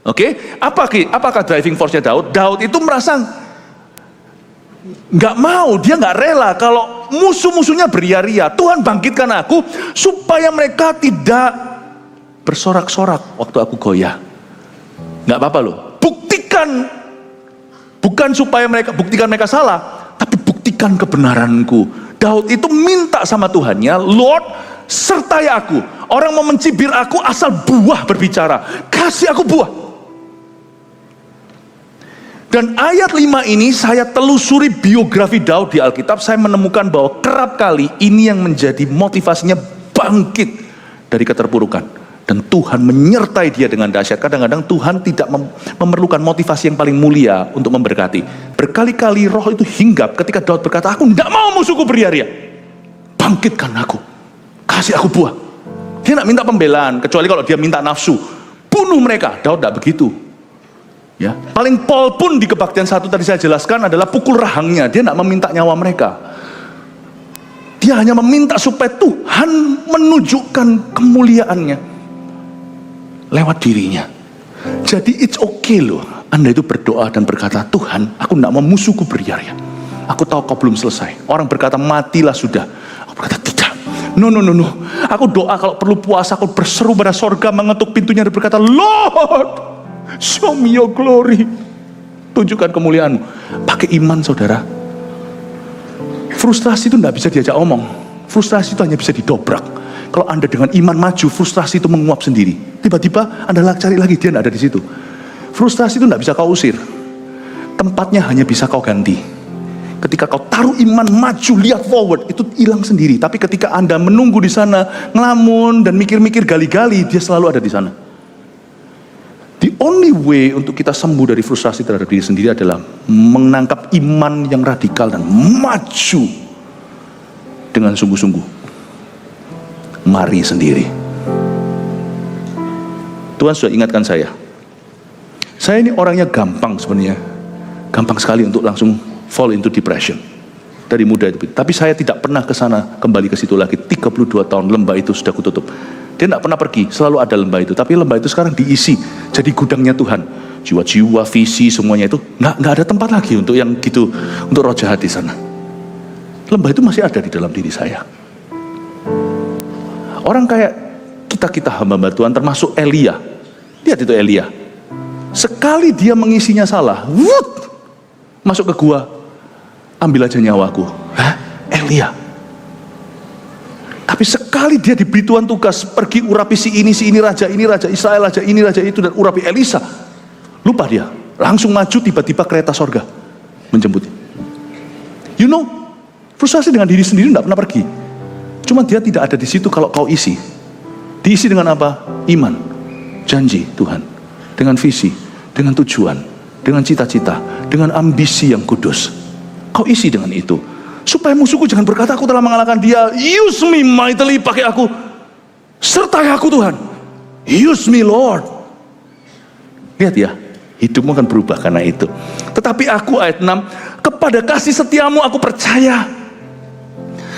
Oke? Apakah driving force-nya Daud? Daud itu merasa nggak mau, dia nggak rela kalau musuh-musuhnya beria-ria. Tuhan bangkitkan aku supaya mereka tidak bersorak-sorak waktu aku goyah. Nggak apa-apa loh, buktikan, bukan supaya buktikan mereka salah, tapi buktikan kebenaranku. Daud itu minta sama Tuhannya, Lord sertai aku. Orang mau mencibir aku asal buah berbicara, kasih aku buah. Dan ayat 5 ini saya telusuri biografi Daud di Alkitab, saya menemukan bahwa kerap kali ini yang menjadi motivasinya bangkit dari keterpurukan. Dan Tuhan menyertai dia dengan dahsyat. Kadang-kadang Tuhan tidak memerlukan motivasi yang paling mulia untuk memberkati. Berkali-kali roh itu hinggap ketika Daud berkata, aku tidak mau musuhku beria-ria. Bangkitkan aku, kasih aku buah. Dia tidak minta pembelaan, kecuali kalau dia minta nafsu. Bunuh mereka, Daud tidak begitu. Ya, paling pol pun di kebaktian 1 tadi saya jelaskan adalah pukul rahangnya. Dia tidak meminta nyawa mereka. Dia hanya meminta supaya Tuhan menunjukkan kemuliaannya lewat dirinya. Jadi it's okay loh, Anda itu berdoa dan berkata, Tuhan, aku tidak mau musuhku beria-ria. Aku tahu kau belum selesai. Orang berkata, matilah sudah. Aku berkata, tidak. No. Aku doa kalau perlu puasa, aku berseru pada sorga, mengetuk pintunya dan berkata, Lord, show me your glory. Tunjukkan kemuliaanmu. Pakai iman saudara. Frustrasi itu tidak bisa diajak omong. Frustrasi itu hanya bisa didobrak. Kalau Anda dengan iman maju, frustrasi itu menguap sendiri. Tiba-tiba Anda cari lagi, dia tidak ada di situ. Frustrasi itu tidak bisa kau usir. Tempatnya hanya bisa kau ganti. Ketika kau taruh iman maju, lihat forward, itu hilang sendiri. Tapi ketika Anda menunggu di sana, ngelamun dan mikir-mikir gali-gali, dia selalu ada di sana. The only way untuk kita sembuh dari frustrasi terhadap diri sendiri adalah menangkap iman yang radikal dan maju dengan sungguh-sungguh. Mari sendiri. Tuhan sudah ingatkan saya. Saya ini orangnya gampang sebenarnya. Gampang sekali untuk langsung fall into depression. Dari muda itu. Tapi saya tidak pernah ke sana, kembali ke situ lagi. 32 tahun lembah itu sudah kututup. Dia tidak pernah pergi, selalu ada lembah itu. Tapi lembah itu sekarang diisi, jadi gudangnya Tuhan. Jiwa-jiwa, visi, semuanya itu nggak ada tempat lagi untuk yang gitu, untuk roh jahat di sana. Lembah itu masih ada di dalam diri saya. Orang kayak kita hamba Tuhan, termasuk Elia. Lihat itu Elia. Sekali dia mengisinya salah, masuk ke gua, ambil aja nyawaku. Hah? Elia. Tapi sekali dia diberi Tuhan tugas pergi urapi si ini raja Israel, raja ini, raja itu, dan urapi Elisa, lupa dia, langsung maju, tiba-tiba kereta sorga menjemput. You know, frustrasi dengan diri sendiri tidak pernah pergi. Cuma dia tidak ada di situ kalau kau isi. Diisi dengan apa? Iman, janji Tuhan, dengan visi, dengan tujuan, dengan cita-cita, dengan ambisi yang kudus. Kau isi dengan itu, supaya musuhku jangan berkata aku telah mengalahkan dia. Use me mightily, pakai aku, sertai aku Tuhan. Use me Lord. Lihat ya, hidupmu akan berubah karena itu. Tetapi aku, ayat 6, kepada kasih setiamu aku percaya.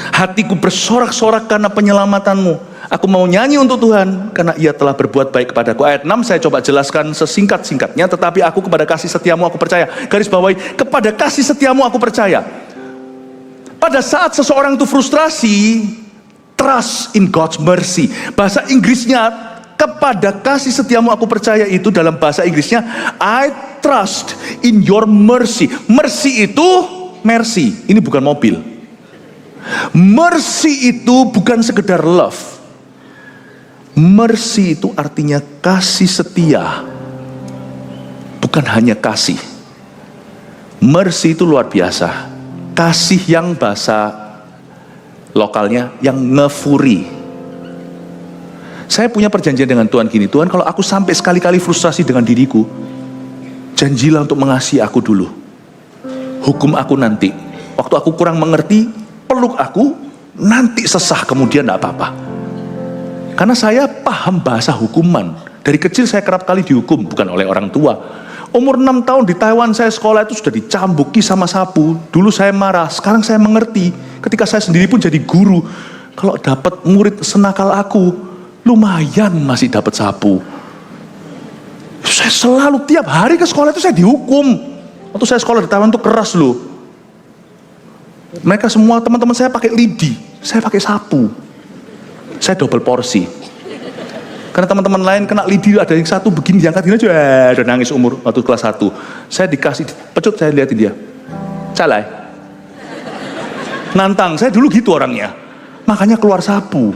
Hatiku bersorak-sorak karena penyelamatanmu. Aku mau nyanyi untuk Tuhan karena ia telah berbuat baik kepadaku. Ayat 6 saya coba jelaskan sesingkat-singkatnya. Tetapi aku kepada kasih setiamu aku percaya. Garis bawahi, kepada kasih setiamu aku percaya. Pada saat seseorang itu frustrasi, trust in God's mercy. Bahasa Inggrisnya, kepada kasih setiamu aku percaya, itu dalam bahasa Inggrisnya I trust in your mercy. Mercy itu mercy, ini bukan mobil. Mercy itu bukan sekedar love. Mercy itu artinya kasih setia, bukan hanya kasih. Mercy itu luar biasa. Kasih yang bahasa lokalnya yang ngefuri. Saya punya perjanjian dengan Tuhan gini, Tuhan kalau aku sampai sekali-kali frustrasi dengan diriku, janjilah untuk mengasihi aku dulu. Hukum aku nanti. Waktu aku kurang mengerti, peluk aku, nanti sesah kemudian tidak apa-apa. Karena saya paham bahasa hukuman. Dari kecil saya kerap kali dihukum, bukan oleh orang tua. Umur 6 tahun di Taiwan saya sekolah itu sudah dicambuki sama sapu. Dulu saya marah, sekarang saya mengerti. Ketika saya sendiri pun jadi guru, kalau dapat murid senakal aku, lumayan masih dapat sapu. Saya selalu tiap hari ke sekolah itu saya dihukum. Waktu saya sekolah di Taiwan itu keras loh. Mereka semua teman-teman saya pakai lidi, saya pakai sapu. Saya double porsi. Karena teman-teman lain kena lidi, ada yang satu begini diangkat gini aja, udah nangis umur waktu kelas 1. Saya dikasih pecut, saya lihatin dia. Calai. Nantang, saya dulu gitu orangnya. Makanya keluar sapu.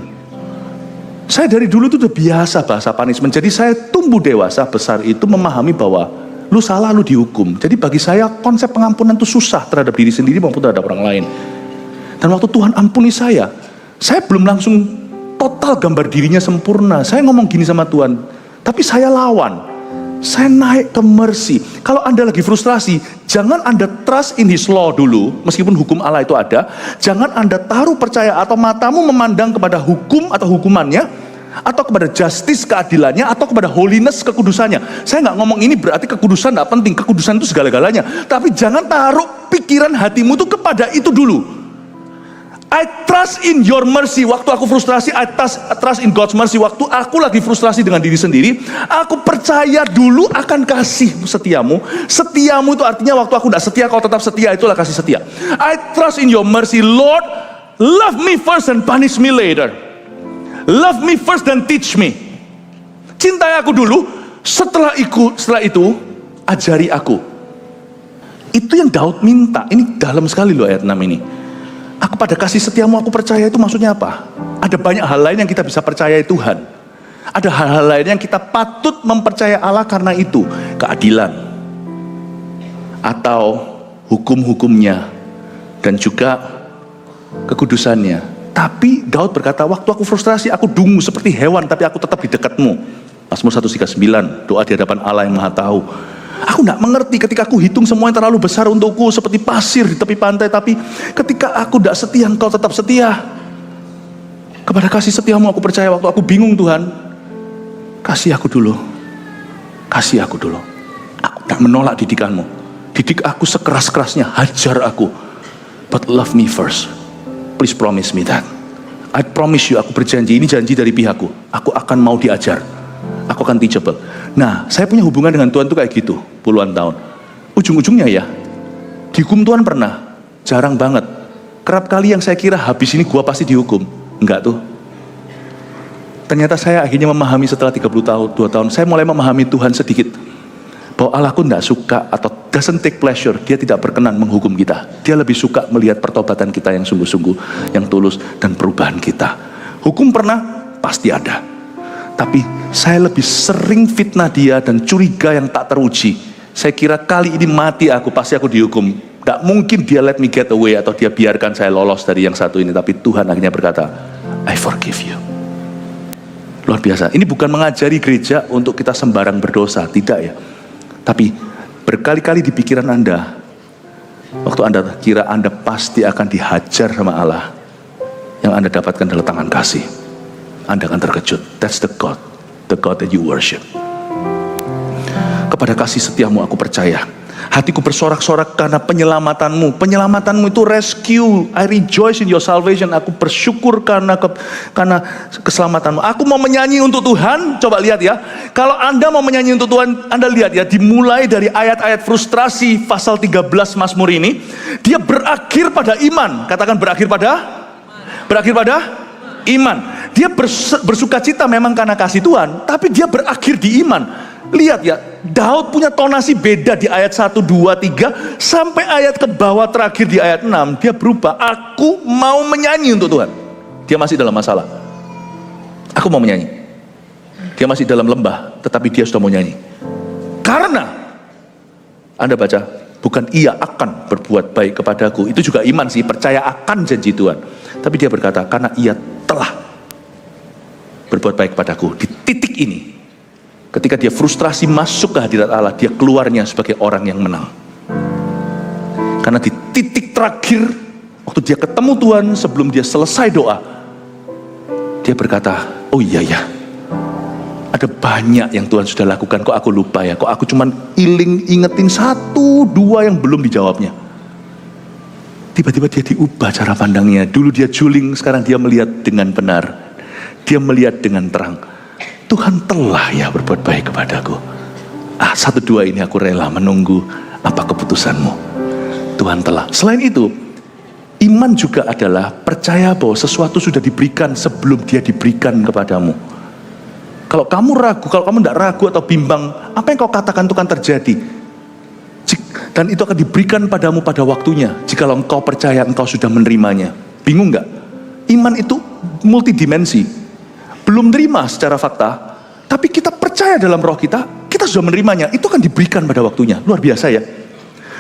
Saya dari dulu itu udah biasa bahasa punishment. Jadi saya tumbuh dewasa besar itu memahami bahwa lu salah lu dihukum. Jadi bagi saya konsep pengampunan itu susah terhadap diri sendiri maupun terhadap orang lain. Dan waktu Tuhan ampuni saya belum langsung total gambar dirinya sempurna. Saya ngomong gini sama Tuhan, tapi saya lawan. Saya naik ke mercy. Kalau Anda lagi frustrasi, jangan Anda trust in His law dulu, meskipun hukum Allah itu ada. Jangan Anda taruh percaya atau matamu memandang kepada hukum atau hukumannya, atau kepada justice keadilannya, atau kepada holiness kekudusannya. Saya nggak ngomong ini berarti kekudusan nggak penting. Kekudusan itu segala-galanya. Tapi jangan taruh pikiran hatimu itu kepada itu dulu. I trust in your mercy. Waktu aku frustrasi, I trust in God's mercy. Waktu aku lagi frustrasi dengan diri sendiri, aku percaya dulu akan kasih setiamu. Setiamu itu artinya waktu aku tidak setia, kau tetap setia, itulah kasih setia. I trust in your mercy, Lord. Love me first and punish me later. Love me first and teach me. Cintai aku dulu, setelah itu ajari aku. Itu yang Daud minta. Ini dalam sekali loh ayat 6 ini. Aku pada kasih setiamu aku percaya, itu maksudnya apa? Ada banyak hal lain yang kita bisa percayai Tuhan. Ada hal-hal lain yang kita patut mempercayai Allah karena itu. Keadilan, atau hukum-hukumnya, dan juga kekudusannya. Tapi Daud berkata, waktu aku frustrasi, aku dungu seperti hewan, tapi aku tetap di dekatmu. Mazmur 139, doa di hadapan Allah yang Maha Tahu. Aku tidak mengerti ketika aku hitung semua yang terlalu besar untukku seperti pasir di tepi pantai. Tapi ketika aku tidak setia, Engkau tetap setia. Kepada kasih setiamu aku percaya. Waktu aku bingung Tuhan, kasih aku dulu. Kasih aku dulu. Aku tidak menolak didikanmu. Didik aku sekeras-kerasnya, hajar aku. But love me first. Please promise me that. I promise you, aku berjanji, ini janji dari pihakku. Aku akan mau diajar. Aku akan teachable. Nah, saya punya hubungan dengan Tuhan tuh kayak gitu, puluhan tahun. Ujung-ujungnya ya, dihukum Tuhan pernah, jarang banget. Kerap kali yang saya kira habis ini gua pasti dihukum. Enggak tuh. Ternyata saya akhirnya memahami setelah 30 tahun, 2 tahun, saya mulai memahami Tuhan sedikit. Bahwa Allahku tidak suka atau doesn't take pleasure, dia tidak berkenan menghukum kita. Dia lebih suka melihat pertobatan kita yang sungguh-sungguh, yang tulus, dan perubahan kita. Hukum pernah, pasti ada. Tapi saya lebih sering fitnah dia dan curiga yang tak teruji. Saya kira kali ini mati aku, pasti aku dihukum. Gak mungkin dia let me get away atau dia biarkan saya lolos dari yang satu ini. Tapi Tuhan akhirnya berkata, I forgive you. Luar biasa. Ini bukan mengajari gereja untuk kita sembarang berdosa, tidak ya. Tapi berkali-kali di pikiran Anda, waktu Anda kira Anda pasti akan dihajar sama Allah, yang Anda dapatkan adalah tangan kasih. Anda akan terkejut. That's the God that you worship. Kepada kasih setiamu aku percaya. Hatiku bersorak-sorak karena penyelamatanmu. Penyelamatanmu itu rescue. I rejoice in your salvation. Aku bersyukur karena keselamatanmu. Aku mau menyanyi untuk Tuhan. Coba lihat ya. Kalau Anda mau menyanyi untuk Tuhan, Anda lihat ya. Dimulai dari ayat-ayat frustrasi pasal 13 Mazmur ini. Dia berakhir pada iman. Katakan berakhir pada iman. Dia bersukacita memang karena kasih Tuhan. Tapi dia berakhir di iman. Lihat ya, Daud punya tonasi beda di ayat 1, 2, 3 sampai ayat ke bawah terakhir di ayat 6. Dia berubah, aku mau menyanyi untuk Tuhan. Dia masih dalam masalah. Aku mau menyanyi. Dia masih dalam lembah, tetapi dia sudah mau nyanyi. Karena Anda baca, bukan ia akan berbuat baik kepadaku. Itu juga iman sih, percaya akan janji Tuhan. Tapi dia berkata, karena ia telah berbuat baik kepadaku. Di titik ini, ketika dia frustrasi masuk ke hadirat Allah, dia keluarnya sebagai orang yang menang. Karena di titik terakhir, waktu dia ketemu Tuhan sebelum dia selesai doa, dia berkata, oh iya ya, ada banyak yang Tuhan sudah lakukan, kok aku lupa ya, kok aku cuman ingetin 1, 2 yang belum dijawabnya. Tiba-tiba dia diubah cara pandangnya. Dulu dia juling, sekarang dia melihat dengan benar. Dia melihat dengan terang. Tuhan telah ya berbuat baik kepadaku. 1, 2 ini aku rela menunggu apa keputusanmu. Tuhan telah. Selain itu, iman juga adalah percaya bahwa sesuatu sudah diberikan sebelum dia diberikan kepadamu. Kalau kamu ragu, kalau kamu tidak ragu atau bimbang, apa yang kau katakan itu akan terjadi. Dan itu akan diberikan padamu pada waktunya. Jikalau engkau percaya, engkau sudah menerimanya. Bingung nggak? Iman itu multidimensi. Belum terima secara fakta, tapi kita percaya dalam roh kita sudah menerimanya, itu akan diberikan pada waktunya. Luar biasa ya.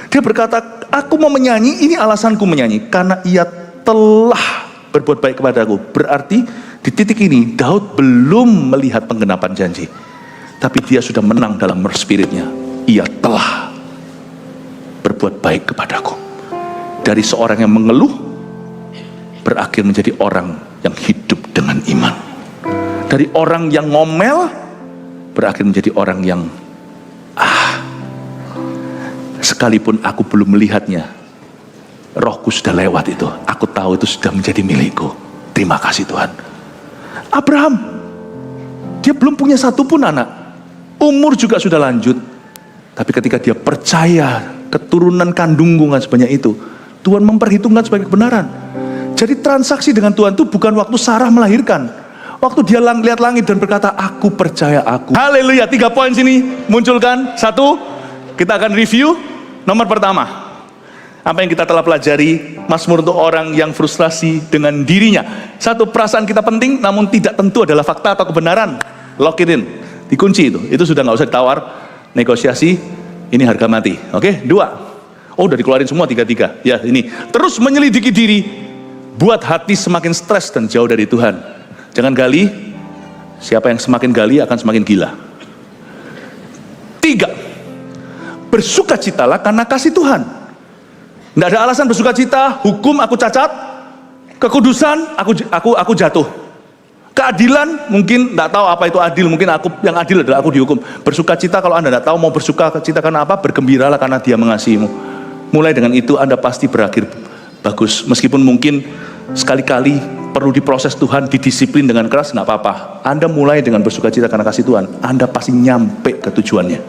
Dia berkata, aku mau menyanyi, ini alasanku menyanyi, karena ia telah berbuat baik kepadaku. Berarti di titik ini, Daud belum melihat penggenapan janji, tapi dia sudah menang dalam spiritnya. Ia telah berbuat baik kepadaku. Dari seorang yang mengeluh, berakhir menjadi orang yang hidup dengan iman. Dari orang yang ngomel, berakhir menjadi orang yang sekalipun aku belum melihatnya, rohku sudah lewat itu, aku tahu itu sudah menjadi milikku. Terima kasih Tuhan. Abraham, dia belum punya satu pun anak, umur juga sudah lanjut, tapi ketika dia percaya keturunan kandungnya sebanyak itu, Tuhan memperhitungkan sebagai kebenaran. Jadi transaksi dengan Tuhan itu bukan waktu Sarah melahirkan. Waktu dia lihat langit dan berkata, aku percaya aku. Haleluya, 3 poin sini munculkan. 1, kita akan review. Nomor pertama, apa yang kita telah pelajari, Mazmur untuk orang yang frustrasi dengan dirinya. 1, perasaan kita penting, namun tidak tentu adalah fakta atau kebenaran. Lock it in, dikunci itu sudah nggak usah ditawar, negosiasi, ini harga mati. Oke, 2, udah dikeluarin semua 3. Ya ini, terus menyelidiki diri, buat hati semakin stres dan jauh dari Tuhan. Jangan gali, siapa yang semakin gali akan semakin gila. 3, bersukacitalah karena kasih Tuhan. Tidak ada alasan bersukacita. Hukum aku cacat, kekudusan aku jatuh, keadilan mungkin tidak tahu apa itu adil, mungkin aku yang adil adalah aku dihukum. Bersukacita, kalau Anda tidak tahu mau bersukacita karena apa, bergembiralah karena Dia mengasihimu. Mulai dengan itu Anda pasti berakhir bagus. Meskipun mungkin sekali-kali perlu diproses Tuhan, didisiplin dengan keras, nggak apa-apa. Anda mulai dengan bersukacita karena kasih Tuhan, Anda pasti nyampe ke tujuannya.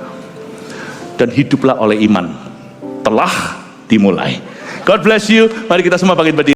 Dan hiduplah oleh iman. Telah dimulai. God bless you. Mari kita semua bangkit berdiri.